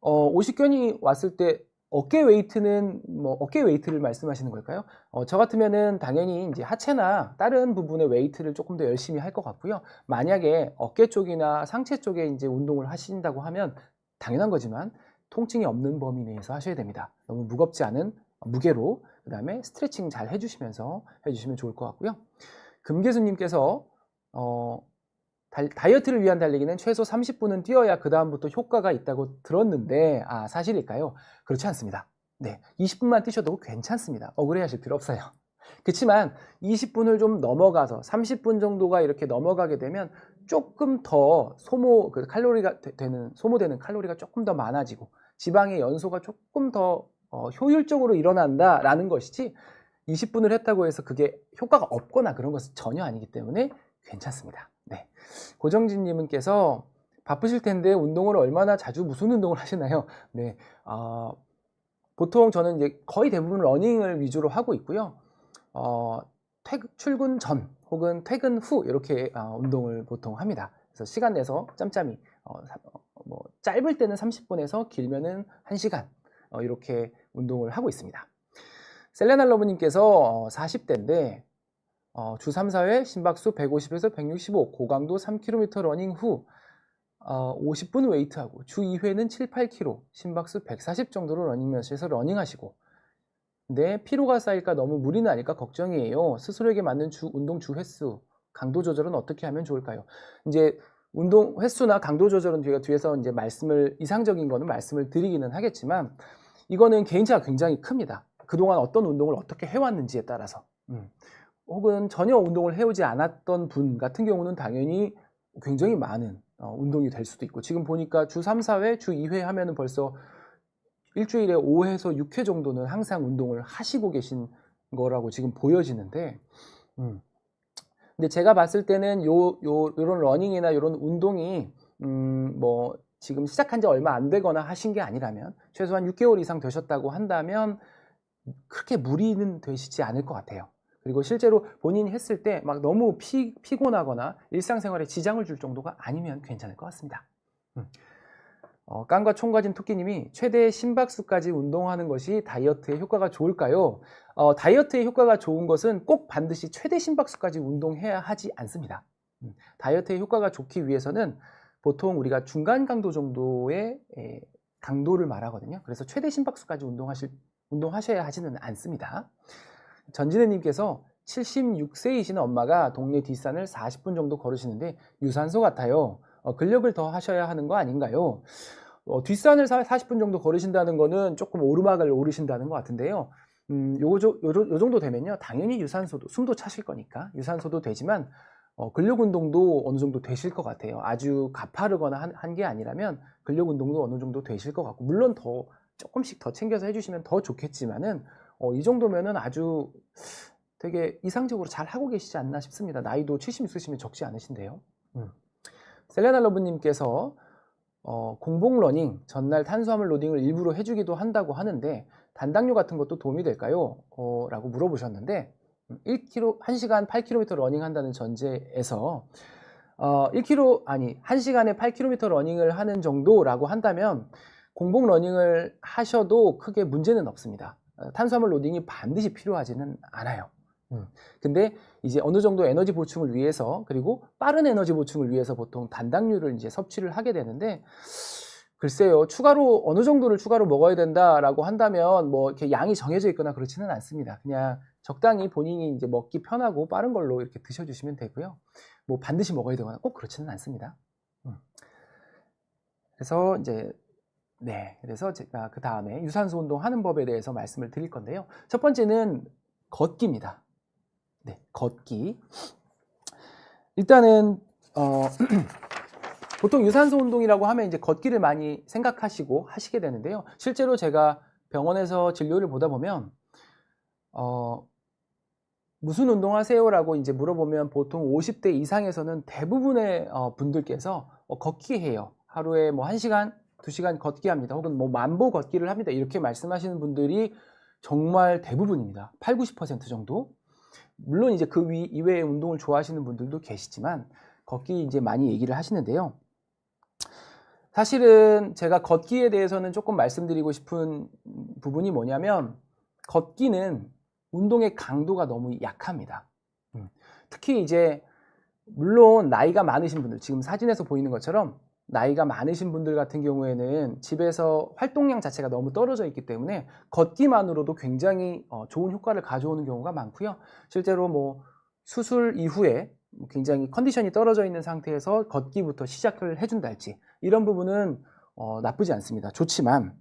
오십견이 왔을 때 어깨 웨이트는 뭐 어깨 웨이트를 말씀하시는 걸까요? 저 같으면은 당연히 이제 하체나 다른 부분의 웨이트를 조금 더 열심히 할 것 같고요. 만약에 어깨 쪽이나 상체 쪽에 이제 운동을 하신다고 하면 당연한 거지만 통증이 없는 범위 내에서 하셔야 됩니다. 너무 무겁지 않은 무게로 그 다음에 스트레칭 잘 해주시면서 해주시면 좋을 것 같고요. 금계수님께서 다이어트를 위한 달리기는 최소 30분은 뛰어야 그 다음부터 효과가 있다고 들었는데 사실일까요? 그렇지 않습니다. 네, 20분만 뛰셔도 괜찮습니다. 억울해하실 필요 없어요. 그렇지만 20분을 좀 넘어가서 30분 정도가 이렇게 넘어가게 되면 조금 더 소모되는 칼로리가 조금 더 많아지고 지방의 연소가 조금 더 효율적으로 일어난다라는 것이지 20분을 했다고 해서 그게 효과가 없거나 그런 것은 전혀 아니기 때문에 괜찮습니다. 네. 고정진님께서 바쁘실 텐데 운동을 얼마나 자주 무슨 운동을 하시나요? 네. 보통 저는 이제 거의 대부분 러닝을 위주로 하고 있고요. 출근 전 혹은 퇴근 후 이렇게 운동을 보통 합니다. 그래서 시간 내서 짬짬이 뭐 짧을 때는 30분에서 길면은 1시간 이렇게 운동을 하고 있습니다. 셀레나러브님께서 40대인데 주 3, 4회 심박수 150에서 165 고강도 3km 러닝 후 50분 웨이트하고 주 2회는 7, 8km 심박수 140 정도로 러닝머신에서 러닝하시고 근데 피로가 쌓일까 너무 무리는 아닐까 걱정이에요. 스스로에게 맞는 운동 주 횟수, 강도 조절은 어떻게 하면 좋을까요? 이제 운동 횟수나 강도 조절은 저희가 뒤에서 이제 이상적인 거는 말씀을 드리기는 하겠지만, 이거는 개인차가 굉장히 큽니다. 그동안 어떤 운동을 어떻게 해왔는지에 따라서. 혹은 전혀 운동을 해오지 않았던 분 같은 경우는 당연히 굉장히 많은 운동이 될 수도 있고, 지금 보니까 주 3, 4회, 주 2회 하면은 벌써 일주일에 5회에서 6회 정도는 항상 운동을 하시고 계신 거라고 지금 보여지는데, 근데 제가 봤을 때는 요런 러닝이나 요런 운동이 뭐 지금 시작한 지 얼마 안 되거나 하신 게 아니라면, 최소한 6개월 이상 되셨다고 한다면 그렇게 무리는 되시지 않을 것 같아요. 그리고 실제로 본인이 했을 때 막 너무 피곤하거나 일상생활에 지장을 줄 정도가 아니면 괜찮을 것 같습니다. 깡과 총 가진 토끼님이 최대 심박수까지 운동하는 것이 다이어트에 효과가 좋을까요? 다이어트에 효과가 좋은 것은 꼭 반드시 최대 심박수까지 운동해야 하지 않습니다. 다이어트에 효과가 좋기 위해서는 보통 우리가 중간 강도 정도의 강도를 말하거든요. 그래서 최대 심박수까지 운동하셔야 하지는 않습니다. 전진혜님께서 76세이신 엄마가 동네 뒷산을 40분 정도 걸으시는데 유산소 같아요. 근력을 더 하셔야 하는 거 아닌가요? 뒷산을 40분 정도 걸으신다는 거는 조금 오르막을 오르신다는 것 같은데요. 요 정도 되면요, 당연히 유산소도, 숨도 차실 거니까 유산소도 되지만 근력 운동도 어느 정도 되실 것 같아요. 아주 가파르거나 한 게 아니라면 근력 운동도 어느 정도 되실 것 같고, 물론 더 조금씩 더 챙겨서 해주시면 더 좋겠지만은 이 정도면은 아주 되게 이상적으로 잘 하고 계시지 않나 싶습니다. 나이도 70 있으시면 적지 않으신데요. 셀레나 러브님께서 공복 러닝 전날 탄수화물 로딩을 일부러 해주기도 한다고 하는데 단당류 같은 것도 도움이 될까요? 라고 물어보셨는데, 1시간 8km 러닝 한다는 전제에서 1시간에 8km 러닝을 하는 정도라고 한다면 공복 러닝을 하셔도 크게 문제는 없습니다. 탄수화물 로딩이 반드시 필요하지는 않아요. 근데 이제 어느 정도 에너지 보충을 위해서, 그리고 빠른 에너지 보충을 위해서 보통 단당류를 이제 섭취를 하게 되는데, 글쎄요, 어느 정도를 추가로 먹어야 된다라고 한다면 뭐 이렇게 양이 정해져 있거나 그렇지는 않습니다. 그냥 적당히 본인이 이제 먹기 편하고 빠른 걸로 이렇게 드셔주시면 되고요. 뭐 반드시 먹어야 되거나 꼭 그렇지는 않습니다. 그래서 이제 그래서 제가 그 다음에 유산소 운동 하는 법에 대해서 말씀을 드릴 건데요. 첫 번째는 걷기입니다. 걷기. 일단은 보통 유산소 운동이라고 하면 이제 걷기를 많이 생각하시고 하시게 되는데요. 실제로 제가 병원에서 진료를 보다 보면 무슨 운동 하세요라고 이제 물어보면 보통 50대 이상에서는 대부분의 분들께서 걷기 해요. 하루에 뭐 1시간, 2시간 걷기 합니다. 혹은 뭐 만보 걷기를 합니다. 이렇게 말씀하시는 분들이 정말 대부분입니다. 8, 90% 정도. 물론 이제 그 이외의 운동을 좋아하시는 분들도 계시지만 걷기 이제 많이 얘기를 하시는데요. 사실은 제가 걷기에 대해서는 조금 말씀드리고 싶은 부분이 뭐냐면, 걷기는 운동의 강도가 너무 약합니다. 특히 이제 물론 나이가 많으신 분들, 지금 사진에서 보이는 것처럼 나이가 많으신 분들 같은 경우에는 집에서 활동량 자체가 너무 떨어져 있기 때문에 걷기만으로도 굉장히 좋은 효과를 가져오는 경우가 많고요. 실제로 뭐 수술 이후에 굉장히 컨디션이 떨어져 있는 상태에서 걷기부터 시작을 해준달지, 이런 부분은 나쁘지 않습니다. 좋지만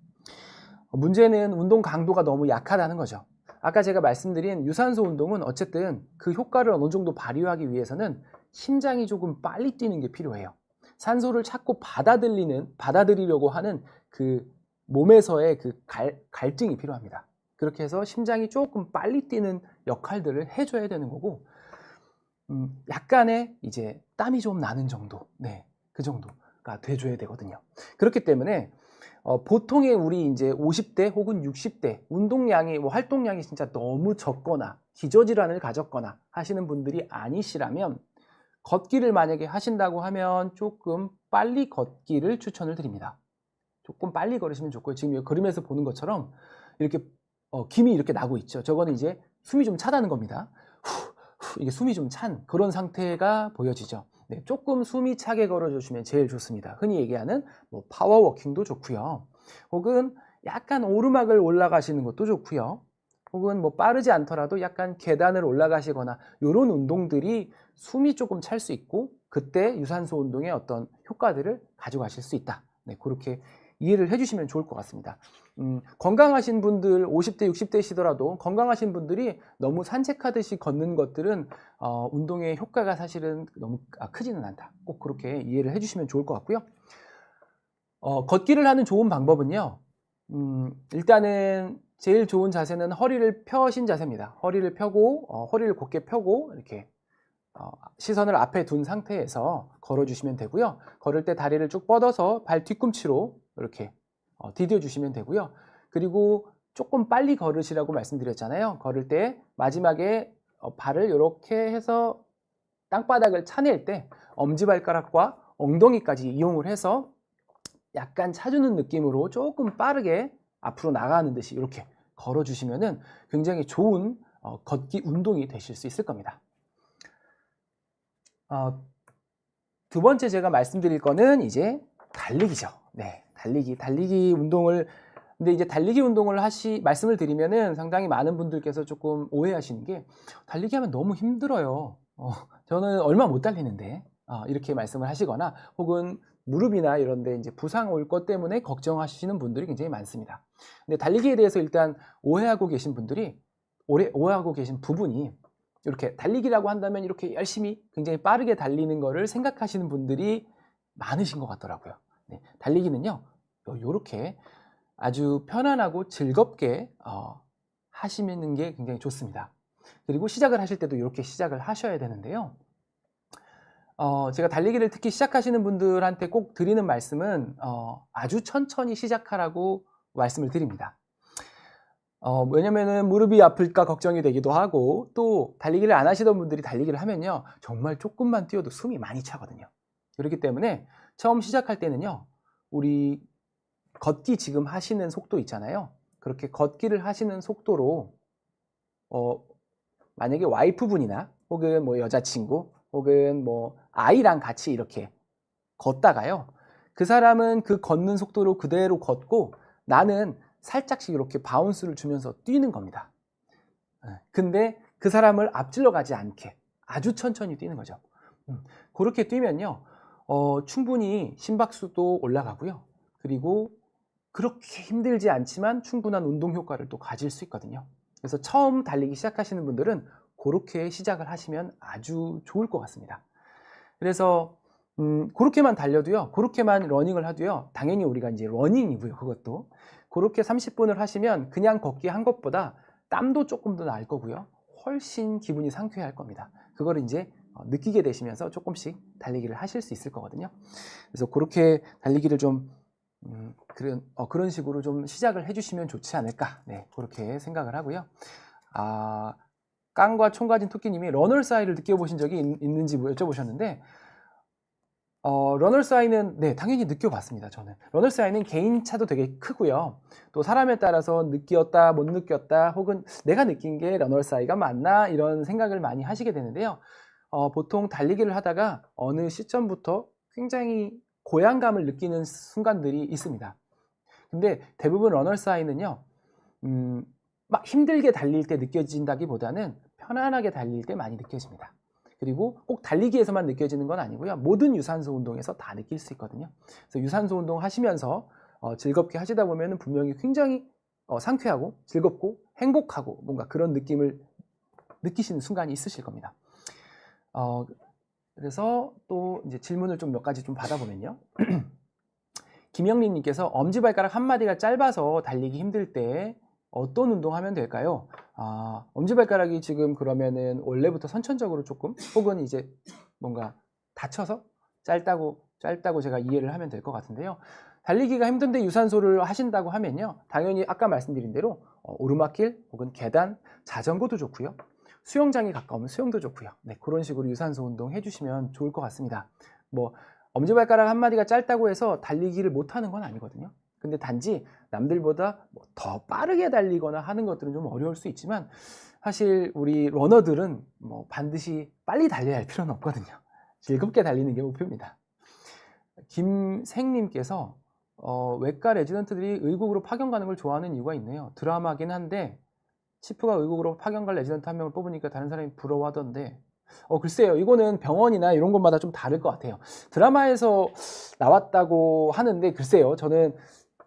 문제는 운동 강도가 너무 약하다는 거죠. 아까 제가 말씀드린 유산소 운동은 어쨌든 그 효과를 어느 정도 발휘하기 위해서는 심장이 조금 빨리 뛰는 게 필요해요. 산소를 자꾸 받아들이려고 하는 그 몸에서의 그 갈증이 필요합니다. 그렇게 해서 심장이 조금 빨리 뛰는 역할들을 해줘야 되는 거고, 약간의 이제 땀이 좀 나는 정도, 그 정도가 돼줘야 되거든요. 그렇기 때문에 보통의 우리 이제 50대 혹은 60대 운동량이, 뭐 활동량이 진짜 너무 적거나 기저질환을 가졌거나 하시는 분들이 아니시라면 걷기를 만약에 하신다고 하면 조금 빨리 걷기를 추천을 드립니다. 조금 빨리 걸으시면 좋고요. 지금 걸으면서 보는 것처럼 이렇게 김이 이렇게 나고 있죠. 저거는 이제 숨이 좀 차다는 겁니다. 이게 숨이 좀 찬 그런 상태가 보여지죠. 조금 숨이 차게 걸어주시면 제일 좋습니다. 흔히 얘기하는 뭐 파워워킹도 좋고요. 혹은 약간 오르막을 올라가시는 것도 좋고요. 혹은 뭐 빠르지 않더라도 약간 계단을 올라가시거나 이런 운동들이 숨이 조금 찰 수 있고 그때 유산소 운동의 어떤 효과들을 가져가실 수 있다. 네, 그렇게 이해를 해주시면 좋을 것 같습니다. 건강하신 분들 50대 60대시더라도 건강하신 분들이 너무 산책하듯이 걷는 것들은 운동의 효과가 사실은 너무 크지는 않다. 꼭 그렇게 이해를 해주시면 좋을 것 같고요. 걷기를 하는 좋은 방법은요. 일단은 제일 좋은 자세는 허리를 펴신 자세입니다. 허리를 펴고 허리를 곧게 펴고 이렇게 시선을 앞에 둔 상태에서 걸어주시면 되고요. 걸을 때 다리를 쭉 뻗어서 발 뒤꿈치로 이렇게 디뎌 주시면 되고요. 그리고 조금 빨리 걸으시라고 말씀드렸잖아요. 걸을 때 마지막에 발을 이렇게 해서 땅바닥을 차낼 때 엄지발가락과 엉덩이까지 이용을 해서 약간 차주는 느낌으로 조금 빠르게 앞으로 나가는 듯이 이렇게 걸어주시면은 굉장히 좋은 걷기 운동이 되실 수 있을 겁니다. 두 번째 제가 말씀드릴 거는 이제 달리기죠. 네, 달리기 운동을 근데 이제 달리기 운동을 말씀을 드리면은 상당히 많은 분들께서 조금 오해하시는 게 달리기 하면 너무 힘들어요. 저는 얼마 못 달리는데 이렇게 말씀을 하시거나 혹은 무릎이나 이런 데 이제 부상 올 것 때문에 걱정하시는 분들이 굉장히 많습니다. 근데 달리기에 대해서 일단 오해하고 계신 부분이 이렇게 달리기라고 한다면 이렇게 열심히 굉장히 빠르게 달리는 거를 생각하시는 분들이 많으신 것 같더라고요. 네, 달리기는요, 이렇게 아주 편안하고 즐겁게 하시는 게 굉장히 좋습니다. 그리고 시작을 하실 때도 이렇게 시작을 하셔야 되는데요. 제가 달리기를 특히 시작하시는 분들한테 꼭 드리는 말씀은 아주 천천히 시작하라고 말씀을 드립니다. 왜냐면은 무릎이 아플까 걱정이 되기도 하고 또 달리기를 안 하시던 분들이 달리기를 하면요 정말 조금만 뛰어도 숨이 많이 차거든요. 그렇기 때문에 처음 시작할 때는요 우리 걷기 지금 하시는 속도 있잖아요. 그렇게 걷기를 하시는 속도로 만약에 와이프분이나 혹은 뭐 여자친구 혹은 뭐 아이랑 같이 이렇게 걷다가요 그 사람은 그 걷는 속도로 그대로 걷고 나는 살짝씩 이렇게 바운스를 주면서 뛰는 겁니다. 근데 그 사람을 앞질러 가지 않게 아주 천천히 뛰는 거죠. 그렇게 뛰면요 충분히 심박수도 올라가고요. 그리고 그렇게 힘들지 않지만 충분한 운동 효과를 또 가질 수 있거든요. 그래서 처음 달리기 시작하시는 분들은 그렇게 시작을 하시면 아주 좋을 것 같습니다. 그래서 그렇게만 달려도요, 그렇게만 러닝을 하도요, 당연히 우리가 이제 러닝이고요, 그것도. 그렇게 30분을 하시면 그냥 걷기 한 것보다 땀도 조금 더 날 거고요, 훨씬 기분이 상쾌할 겁니다. 그거를 이제 느끼게 되시면서 조금씩 달리기를 하실 수 있을 거거든요. 그래서 그렇게 달리기를 좀 그런 식으로 좀 시작을 해주시면 좋지 않을까, 네, 그렇게 생각을 하고요. 깡과 총 가진 토끼님이 러너스 하이를 느껴보신 적이 있는지 여쭤보셨는데 러너스 하이는 네 당연히 느껴봤습니다. 저는 러너스 하이는 개인차도 되게 크고요. 또 사람에 따라서 느꼈다 못 느꼈다 혹은 내가 느낀 게 러너스 하이가 맞나 이런 생각을 많이 하시게 되는데요. 보통 달리기를 하다가 어느 시점부터 굉장히 고향감을 느끼는 순간들이 있습니다. 근데 대부분 러너스 하이는요 막 힘들게 달릴 때 느껴진다기보다는 편안하게 달릴 때 많이 느껴집니다. 그리고 꼭 달리기에서만 느껴지는 건 아니고요. 모든 유산소 운동에서 다 느낄 수 있거든요. 그래서 유산소 운동 하시면서 즐겁게 하시다 보면 분명히 굉장히 상쾌하고 즐겁고 행복하고 뭔가 그런 느낌을 느끼시는 순간이 있으실 겁니다. 그래서 또 이제 질문을 좀 몇 가지 좀 받아보면요. 김영림님께서 엄지발가락 한 마디가 짧아서 달리기 힘들 때 어떤 운동하면 될까요? 엄지발가락이 지금 그러면은 원래부터 선천적으로 조금 혹은 이제 뭔가 다쳐서 짧다고 제가 이해를 하면 될 것 같은데요. 달리기가 힘든데 유산소를 하신다고 하면요. 당연히 아까 말씀드린 대로 오르막길 혹은 계단, 자전거도 좋고요. 수영장이 가까우면 수영도 좋고요. 네, 그런 식으로 유산소 운동 해주시면 좋을 것 같습니다. 뭐 엄지발가락 한 마디가 짧다고 해서 달리기를 못하는 건 아니거든요. 근데 단지 남들보다 더 빠르게 달리거나 하는 것들은 좀 어려울 수 있지만 사실 우리 러너들은 뭐 반드시 빨리 달려야 할 필요는 없거든요. 즐겁게 달리는 게 목표입니다. 김생님께서 외과 레지던트들이 의국으로 파견 가는 걸 좋아하는 이유가 있네요. 드라마긴 한데 치프가 의국으로 파견 갈 레지던트 한 명을 뽑으니까 다른 사람이 부러워하던데 글쎄요. 이거는 병원이나 이런 곳마다 좀 다를 것 같아요. 드라마에서 나왔다고 하는데 글쎄요. 저는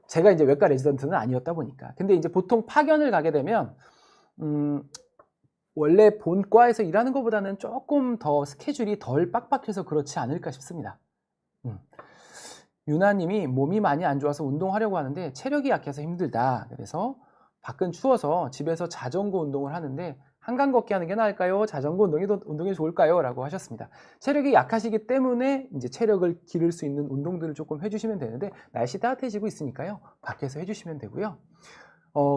제가 이제 외과 레지던트는 아니었다 보니까. 근데 이제 보통 파견을 가게 되면 원래 본과에서 일하는 것보다는 조금 더 스케줄이 덜 빡빡해서 그렇지 않을까 싶습니다. 유나님이 몸이 많이 안 좋아서 운동하려고 하는데 체력이 약해서 힘들다. 그래서 밖은 추워서 집에서 자전거 운동을 하는데 한강 걷기 하는 게 나을까요? 자전거 운동이 좋을까요? 라고 하셨습니다. 체력이 약하시기 때문에 이제 체력을 기를 수 있는 운동들을 조금 해주시면 되는데 날씨 따뜻해지고 있으니까요. 밖에서 해주시면 되고요.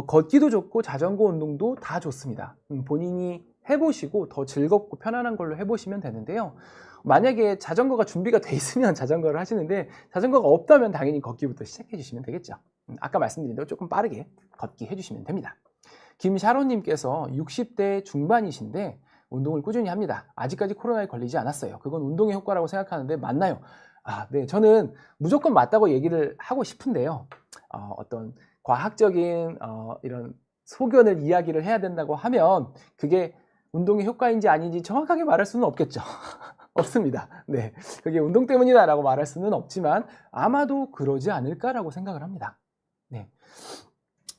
걷기도 좋고 자전거 운동도 다 좋습니다. 본인이 해보시고 더 즐겁고 편안한 걸로 해보시면 되는데요. 만약에 자전거가 준비가 돼 있으면 자전거를 하시는데 자전거가 없다면 당연히 걷기부터 시작해 주시면 되겠죠. 아까 말씀드린 대로 조금 빠르게 걷기 해주시면 됩니다. 김샤론님께서 60대 중반이신데 운동을 꾸준히 합니다. 아직까지 코로나에 걸리지 않았어요. 그건 운동의 효과라고 생각하는데 맞나요? 네, 저는 무조건 맞다고 얘기를 하고 싶은데요. 어떤 과학적인 이런 소견을 이야기를 해야 된다고 하면 그게 운동의 효과인지 아닌지 정확하게 말할 수는 없겠죠. 없습니다. 네, 그게 운동 때문이다라고 말할 수는 없지만 아마도 그러지 않을까라고 생각을 합니다. 네.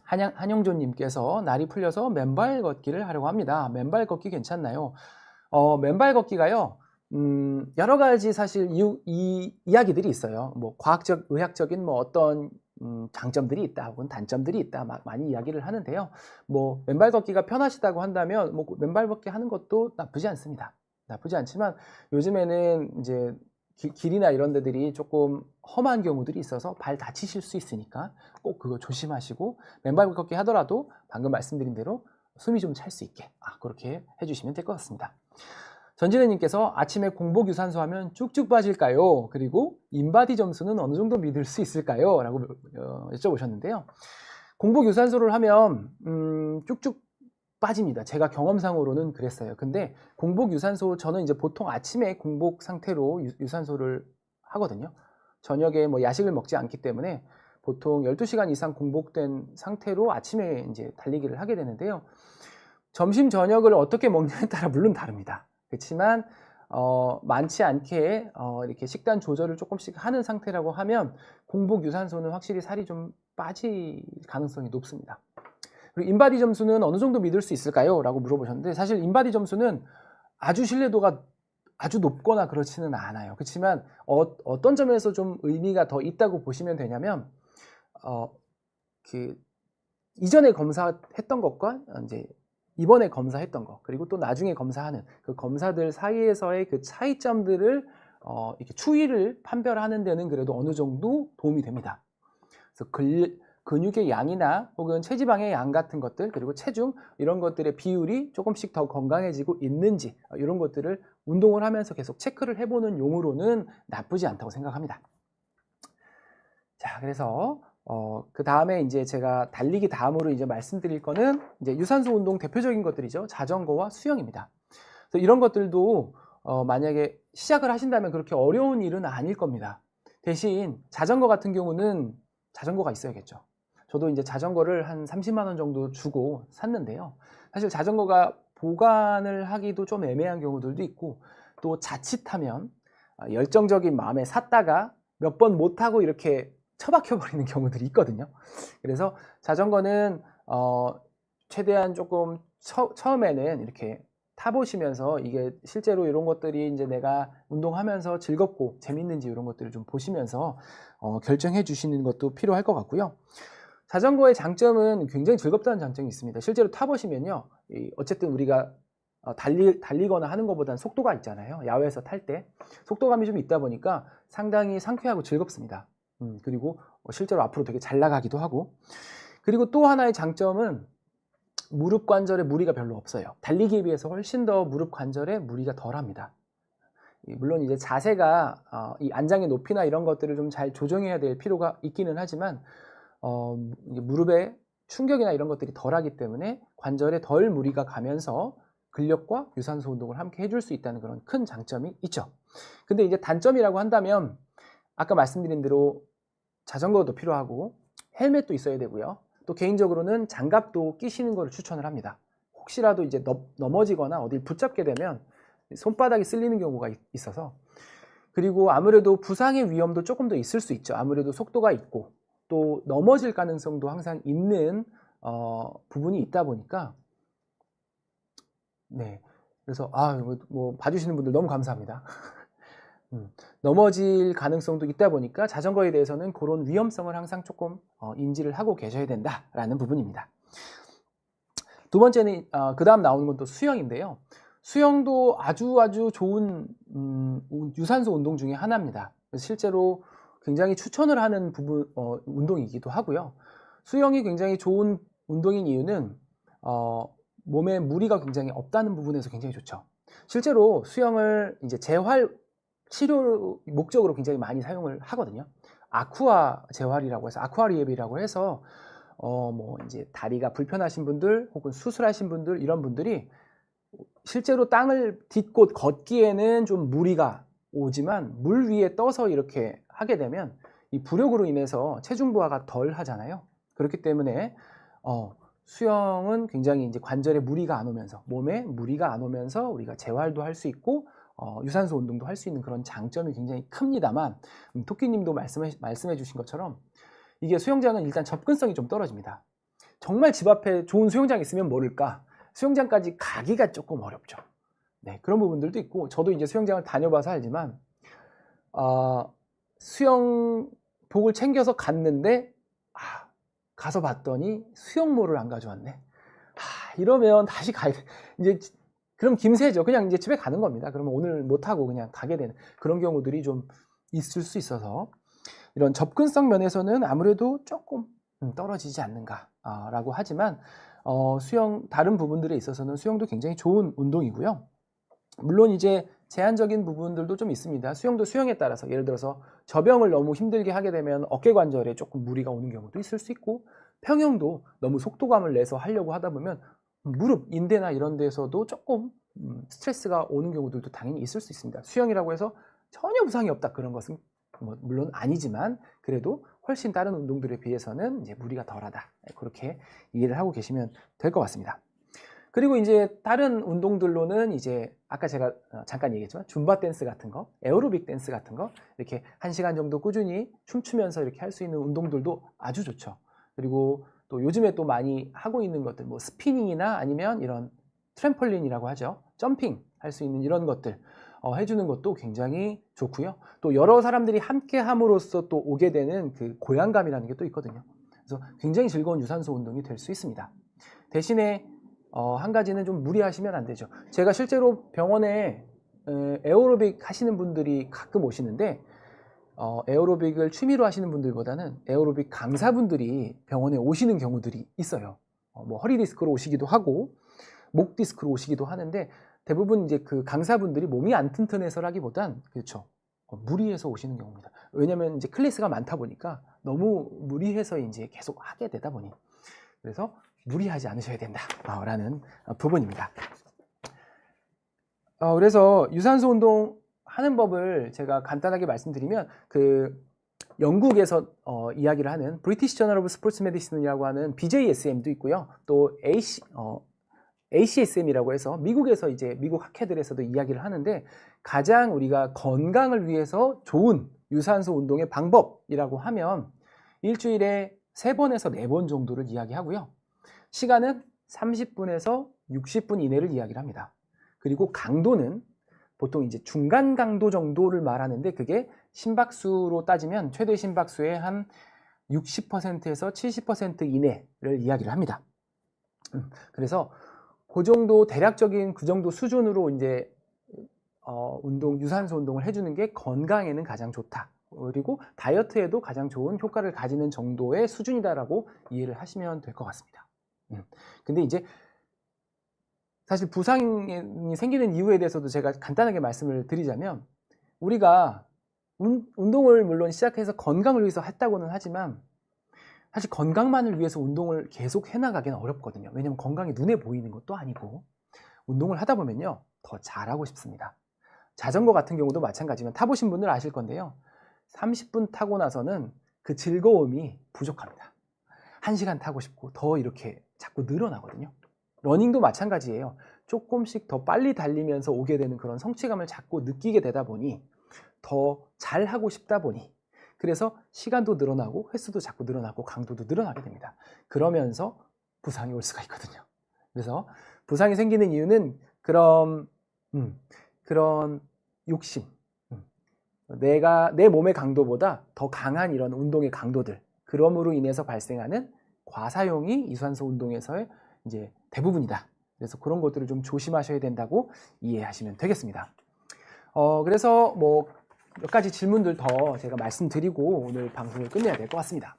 한영조님께서 날이 풀려서 맨발 걷기를 하려고 합니다. 맨발 걷기 괜찮나요? 맨발 걷기가요. 여러 가지 사실 이야기들이 있어요. 뭐 과학적, 의학적인 뭐 어떤 장점들이 있다 혹은 단점들이 있다 많이 이야기를 하는데요. 뭐 맨발 걷기가 편하시다고 한다면 뭐 맨발 걷기 하는 것도 나쁘지 않습니다. 나쁘지 않지만 요즘에는 이제 길이나 이런 데들이 조금 험한 경우들이 있어서 발 다치실 수 있으니까 꼭 그거 조심하시고 맨발 걷기 하더라도 방금 말씀드린 대로 숨이 좀 찰 수 있게 그렇게 해주시면 될 것 같습니다. 전진혜님께서 아침에 공복 유산소 하면 쭉쭉 빠질까요? 그리고 인바디 점수는 어느 정도 믿을 수 있을까요? 라고 여쭤보셨는데요. 공복 유산소를 하면 쭉쭉 빠집니다. 제가 경험상으로는 그랬어요. 근데 공복 유산소 저는 이제 보통 아침에 공복 상태로 유산소를 하거든요. 저녁에 뭐 야식을 먹지 않기 때문에 보통 12시간 이상 공복된 상태로 아침에 이제 달리기를 하게 되는데요. 점심 저녁을 어떻게 먹냐에 따라 물론 다릅니다. 그렇지만 많지 않게 이렇게 식단 조절을 조금씩 하는 상태라고 하면 공복 유산소는 확실히 살이 좀 빠질 가능성이 높습니다. 그리고 인바디 점수는 어느 정도 믿을 수 있을까요? 라고 물어보셨는데 사실 인바디 점수는 아주 신뢰도가 아주 높거나 그렇지는 않아요. 그렇지만 어떤 점에서 좀 의미가 더 있다고 보시면 되냐면 이전에 검사했던 것과 이제 이번에 검사했던 것 그리고 또 나중에 검사하는 그 검사들 사이에서의 그 차이점들을 이렇게 추이를 판별하는 데는 그래도 어느 정도 도움이 됩니다. 그래서 근육의 양이나 혹은 체지방의 양 같은 것들 그리고 체중 이런 것들의 비율이 조금씩 더 건강해지고 있는지 이런 것들을 운동을 하면서 계속 체크를 해보는 용으로는 나쁘지 않다고 생각합니다. 자, 그래서 그 다음에 이제 제가 달리기 다음으로 이제 말씀드릴 거는 이제 유산소 운동 대표적인 것들이죠. 자전거와 수영입니다. 그래서 이런 것들도 만약에 시작을 하신다면 그렇게 어려운 일은 아닐 겁니다. 대신 자전거 같은 경우는 자전거가 있어야겠죠. 저도 이제 자전거를 한 30만 원 정도 주고 샀는데요. 사실 자전거가 보관을 하기도 좀 애매한 경우들도 있고 또 자칫하면 열정적인 마음에 샀다가 몇 번 못 타고 이렇게 처박혀 버리는 경우들이 있거든요. 그래서 자전거는 최대한 조금 처음에는 이렇게 타보시면서 이게 실제로 이런 것들이 이제 내가 운동하면서 즐겁고 재밌는지 이런 것들을 좀 보시면서 결정해 주시는 것도 필요할 것 같고요. 자전거의 장점은 굉장히 즐겁다는 장점이 있습니다. 실제로 타보시면요. 어쨌든 우리가 달리거나 하는 것보다는 속도가 있잖아요. 야외에서 탈 때 속도감이 좀 있다 보니까 상당히 상쾌하고 즐겁습니다. 그리고 실제로 앞으로 되게 잘 나가기도 하고 그리고 또 하나의 장점은 무릎 관절에 무리가 별로 없어요. 달리기에 비해서 훨씬 더 무릎 관절에 무리가 덜합니다. 물론 이제 자세가 이 안장의 높이나 이런 것들을 좀 잘 조정해야 될 필요가 있기는 하지만 무릎에 충격이나 이런 것들이 덜하기 때문에 관절에 덜 무리가 가면서 근력과 유산소 운동을 함께 해줄 수 있다는 그런 큰 장점이 있죠. 근데 이제 단점이라고 한다면 아까 말씀드린 대로 자전거도 필요하고 헬멧도 있어야 되고요. 또 개인적으로는 장갑도 끼시는 것을 추천을 합니다. 혹시라도 이제 넘어지거나 어딜 붙잡게 되면 손바닥이 쓸리는 경우가 있어서, 그리고 아무래도 부상의 위험도 조금 더 있을 수 있죠. 아무래도 속도가 있고 또 넘어질 가능성도 항상 있는 부분이 있다 보니까, 네, 그래서 뭐 봐주시는 분들 너무 감사합니다. 넘어질 가능성도 있다 보니까 자전거에 대해서는 그런 위험성을 항상 조금 인지를 하고 계셔야 된다라는 부분입니다. 두 번째는 그 다음 나오는 건 또 수영인데요. 수영도 아주 좋은 유산소 운동 중에 하나입니다. 실제로 굉장히 추천을 하는 부분 운동이기도 하고요. 수영이 굉장히 좋은 운동인 이유는 몸에 무리가 굉장히 없다는 부분에서 굉장히 좋죠. 실제로 수영을 이제 재활 치료 목적으로 굉장히 많이 사용을 하거든요. 아쿠아 재활이라고 해서, 아쿠아 리앱이라고 해서 뭐 이제 다리가 불편하신 분들 혹은 수술하신 분들, 이런 분들이 실제로 땅을 딛고 걷기에는 좀 무리가 오지만 물 위에 떠서 이렇게 하게 되면 이 부력으로 인해서 체중 부하가 덜 하잖아요. 그렇기 때문에 수영은 굉장히 이제 관절에 무리가 안 오면서, 몸에 무리가 안 오면서 우리가 재활도 할 수 있고 유산소 운동도 할 수 있는 그런 장점이 굉장히 큽니다만, 토끼님도 말씀해 주신 것처럼 이게 수영장은 일단 접근성이 좀 떨어집니다. 정말 집 앞에 좋은 수영장 있으면 모를까, 수영장까지 가기가 조금 어렵죠. 네, 그런 부분들도 있고, 저도 이제 수영장을 다녀봐서 알지만 수영복을 챙겨서 갔는데 가서 봤더니 수영모를 안 가져왔네. 이러면 다시 이제 그럼 김새죠. 그냥 이제 집에 가는 겁니다. 그러면 오늘 못하고 그냥 가게 되는 그런 경우들이 좀 있을 수 있어서, 이런 접근성 면에서는 아무래도 조금 떨어지지 않는가라고 하지만 수영 다른 부분들에 있어서는 수영도 굉장히 좋은 운동이고요. 물론 이제 제한적인 부분들도 좀 있습니다. 수영도 수영에 따라서, 예를 들어서 접영을 너무 힘들게 하게 되면 어깨 관절에 조금 무리가 오는 경우도 있을 수 있고, 평영도 너무 속도감을 내서 하려고 하다 보면 무릎, 인대나 이런 데서도 조금 스트레스가 오는 경우들도 당연히 있을 수 있습니다. 수영이라고 해서 전혀 부상이 없다, 그런 것은 물론 아니지만 그래도 훨씬 다른 운동들에 비해서는 이제 무리가 덜하다, 그렇게 이해를 하고 계시면 될 것 같습니다. 그리고 이제 다른 운동들로는 이제 아까 제가 잠깐 얘기했지만 줌바 댄스 같은 거, 에어로빅 댄스 같은 거, 이렇게 1시간 정도 꾸준히 춤추면서 이렇게 할 수 있는 운동들도 아주 좋죠. 그리고 또 요즘에 또 많이 하고 있는 것들, 뭐 스피닝이나 아니면 이런 트램펄린이라고 하죠. 점핑 할 수 있는 이런 것들 해주는 것도 굉장히 좋고요. 또 여러 사람들이 함께 함으로써 또 오게 되는 그 고양감이라는 게 또 있거든요. 그래서 굉장히 즐거운 유산소 운동이 될 수 있습니다. 대신에 한 가지는 좀 무리하시면 안 되죠. 제가 실제로 병원에 에어로빅 하시는 분들이 가끔 오시는데, 에어로빅을 취미로 하시는 분들보다는 에어로빅 강사분들이 병원에 오시는 경우들이 있어요. 뭐 허리 디스크로 오시기도 하고 목 디스크로 오시기도 하는데, 대부분 이제 그 강사분들이 몸이 안 튼튼해서라기보단, 그렇죠, 무리해서 오시는 경우입니다. 왜냐면 이제 클래스가 많다 보니까 너무 무리해서 이제 계속 하게 되다 보니, 그래서 무리하지 않으셔야 된다라는 부분입니다. 그래서 유산소 운동 하는 법을 제가 간단하게 말씀드리면, 그 영국에서 이야기를 하는 브리티시 저널 오브 스포츠 메디슨이라고 하는 BJSM도 있고요. 또 ACSM이라고 해서 미국에서 이제 미국 학회들에서도 이야기를 하는데, 가장 우리가 건강을 위해서 좋은 유산소 운동의 방법이라고 하면 일주일에 3번에서 4번 정도를 이야기하고요. 시간은 30분에서 60분 이내를 이야기를 합니다. 그리고 강도는 보통 이제 중간 강도 정도를 말하는데, 그게 심박수로 따지면 최대 심박수의 한 60%에서 70% 이내를 이야기를 합니다. 그래서 그 정도, 대략적인 그 정도 수준으로 이제 유산소 운동을 해주는 게 건강에는 가장 좋다. 그리고 다이어트에도 가장 좋은 효과를 가지는 정도의 수준이다라고 이해를 하시면 될 것 같습니다. 근데 이제 사실 부상이 생기는 이유에 대해서도 제가 간단하게 말씀을 드리자면, 우리가 운동을 물론 시작해서 건강을 위해서 했다고는 하지만 사실 건강만을 위해서 운동을 계속 해나가기는 어렵거든요. 왜냐하면 건강이 눈에 보이는 것도 아니고, 운동을 하다 보면요 더 잘하고 싶습니다. 자전거 같은 경우도 마찬가지면 타보신 분들 아실 건데요, 30분 타고 나서는 그 즐거움이 부족합니다. 1시간 타고 싶고 더 이렇게 자꾸 늘어나거든요. 러닝도 마찬가지예요. 조금씩 더 빨리 달리면서 오게 되는 그런 성취감을 자꾸 느끼게 되다 보니 더 잘하고 싶다 보니 그래서 시간도 늘어나고 횟수도 자꾸 늘어나고 강도도 늘어나게 됩니다. 그러면서 부상이 올 수가 있거든요. 그래서 부상이 생기는 이유는 그런 욕심, 내 몸의 강도보다 더 강한 이런 운동의 강도들, 그럼으로 인해서 발생하는 과사용이 유산소 운동에서의 이제 대부분이다. 그래서 그런 것들을 좀 조심하셔야 된다고 이해하시면 되겠습니다. 그래서 뭐 몇 가지 질문들 더 제가 말씀드리고 오늘 방송을 끝내야 될 것 같습니다.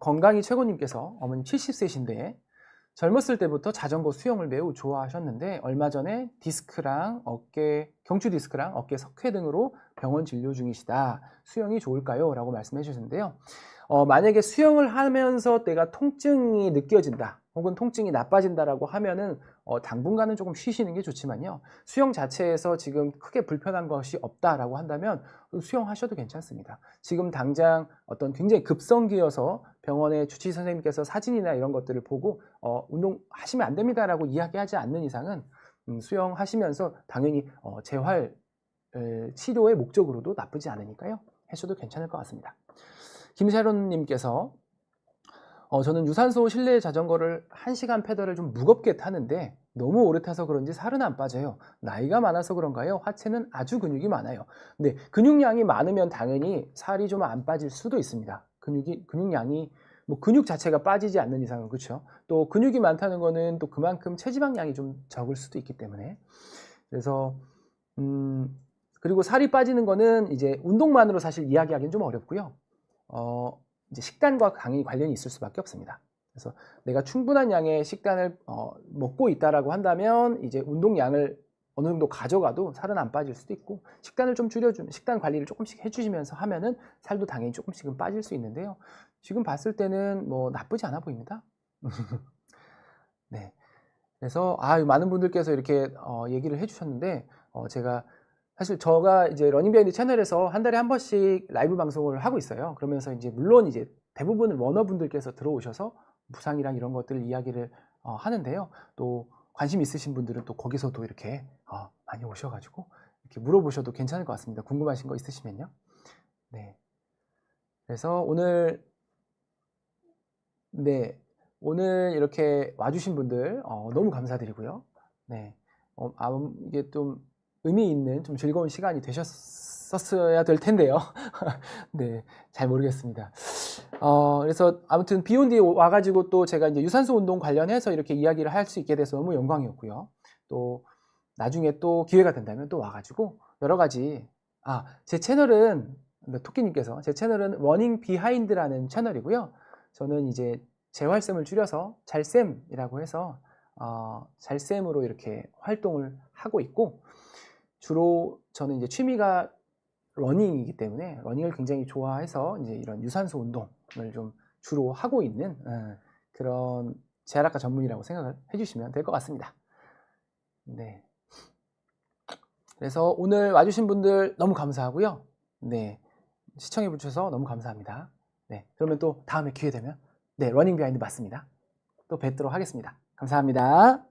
건강이 최고님께서 어머님 70세신데 젊었을 때부터 자전거 수영을 매우 좋아하셨는데 얼마 전에 디스크랑 경추 디스크랑 어깨 석회 등으로 병원 진료 중이시다. 수영이 좋을까요? 라고 말씀해 주셨는데요. 만약에 수영을 하면서 내가 통증이 느껴진다 혹은 통증이 나빠진다라고 하면은 당분간은 조금 쉬시는 게 좋지만요. 수영 자체에서 지금 크게 불편한 것이 없다라고 한다면 수영하셔도 괜찮습니다. 지금 당장 어떤 굉장히 급성기여서 병원의 주치의 선생님께서 사진이나 이런 것들을 보고 운동하시면 안 됩니다라고 이야기하지 않는 이상은 수영하시면서 당연히 재활 치료의 목적으로도 나쁘지 않으니까요. 하셔도 괜찮을 것 같습니다. 김샤론님께서 저는 유산소 실내 자전거를 1시간 페달을 좀 무겁게 타는데 너무 오래 타서 그런지 살은 안 빠져요. 나이가 많아서 그런가요? 하체는 아주 근육이 많아요. 근데 근육량이 많으면 당연히 살이 좀 안 빠질 수도 있습니다. 근육량이 뭐 근육 자체가 빠지지 않는 이상은 그렇죠. 또 근육이 많다는 거는 또 그만큼 체지방량이 좀 적을 수도 있기 때문에 그래서 그리고 살이 빠지는 거는 이제 운동만으로 사실 이야기하기는 좀 어렵고요. 이제 식단과 강히 관련이 있을 수밖에 없습니다. 그래서 내가 충분한 양의 식단을 먹고 있다라고 한다면 이제 운동량을 어느 정도 가져가도 살은 안 빠질 수도 있고 식단을 좀 줄여주면 식단 관리를 조금씩 해주시면서 하면은 살도 당연히 조금씩은 빠질 수 있는데요. 지금 봤을 때는 뭐 나쁘지 않아 보입니다. 네. 그래서 많은 분들께서 이렇게 얘기를 해주셨는데 제가 사실 제가 이제 러닝비하인드 채널에서 한 달에 한 번씩 라이브 방송을 하고 있어요. 그러면서 이제 물론 이제 대부분은 러너분들께서 들어오셔서 부상이랑 이런 것들 이야기를 하는데요. 또 관심 있으신 분들은 또 거기서도 이렇게 많이 오셔가지고 이렇게 물어보셔도 괜찮을 것 같습니다. 궁금하신 거 있으시면요. 네. 그래서 오늘 이렇게 와주신 분들 너무 감사드리고요. 네. 이게 좀 의미 있는 좀 즐거운 시간이 되셨었어야 될 텐데요. 네, 잘 모르겠습니다. 그래서 아무튼 비욘디 와가지고 또 제가 이제 유산소 운동 관련해서 이렇게 이야기를 할 수 있게 돼서 너무 영광이었고요. 또 나중에 또 기회가 된다면 또 와가지고 여러 가지 제 채널은 토끼님께서 제 채널은 러닝 비하인드라는 채널이고요. 저는 이제 재활쌤을 줄여서 잘쌤이라고 해서 잘쌤으로 이렇게 활동을 하고 있고 주로 저는 이제 취미가 러닝이기 때문에 러닝을 굉장히 좋아해서 이제 이런 유산소 운동을 좀 주로 하고 있는 그런 재활학과 전문이라고 생각을 해주시면 될 것 같습니다. 네. 그래서 오늘 와주신 분들 너무 감사하고요. 네. 시청해 주셔서 너무 감사합니다. 네. 그러면 또 다음에 기회 되면 러닝 비하인드 맞습니다. 또 뵙도록 하겠습니다. 감사합니다.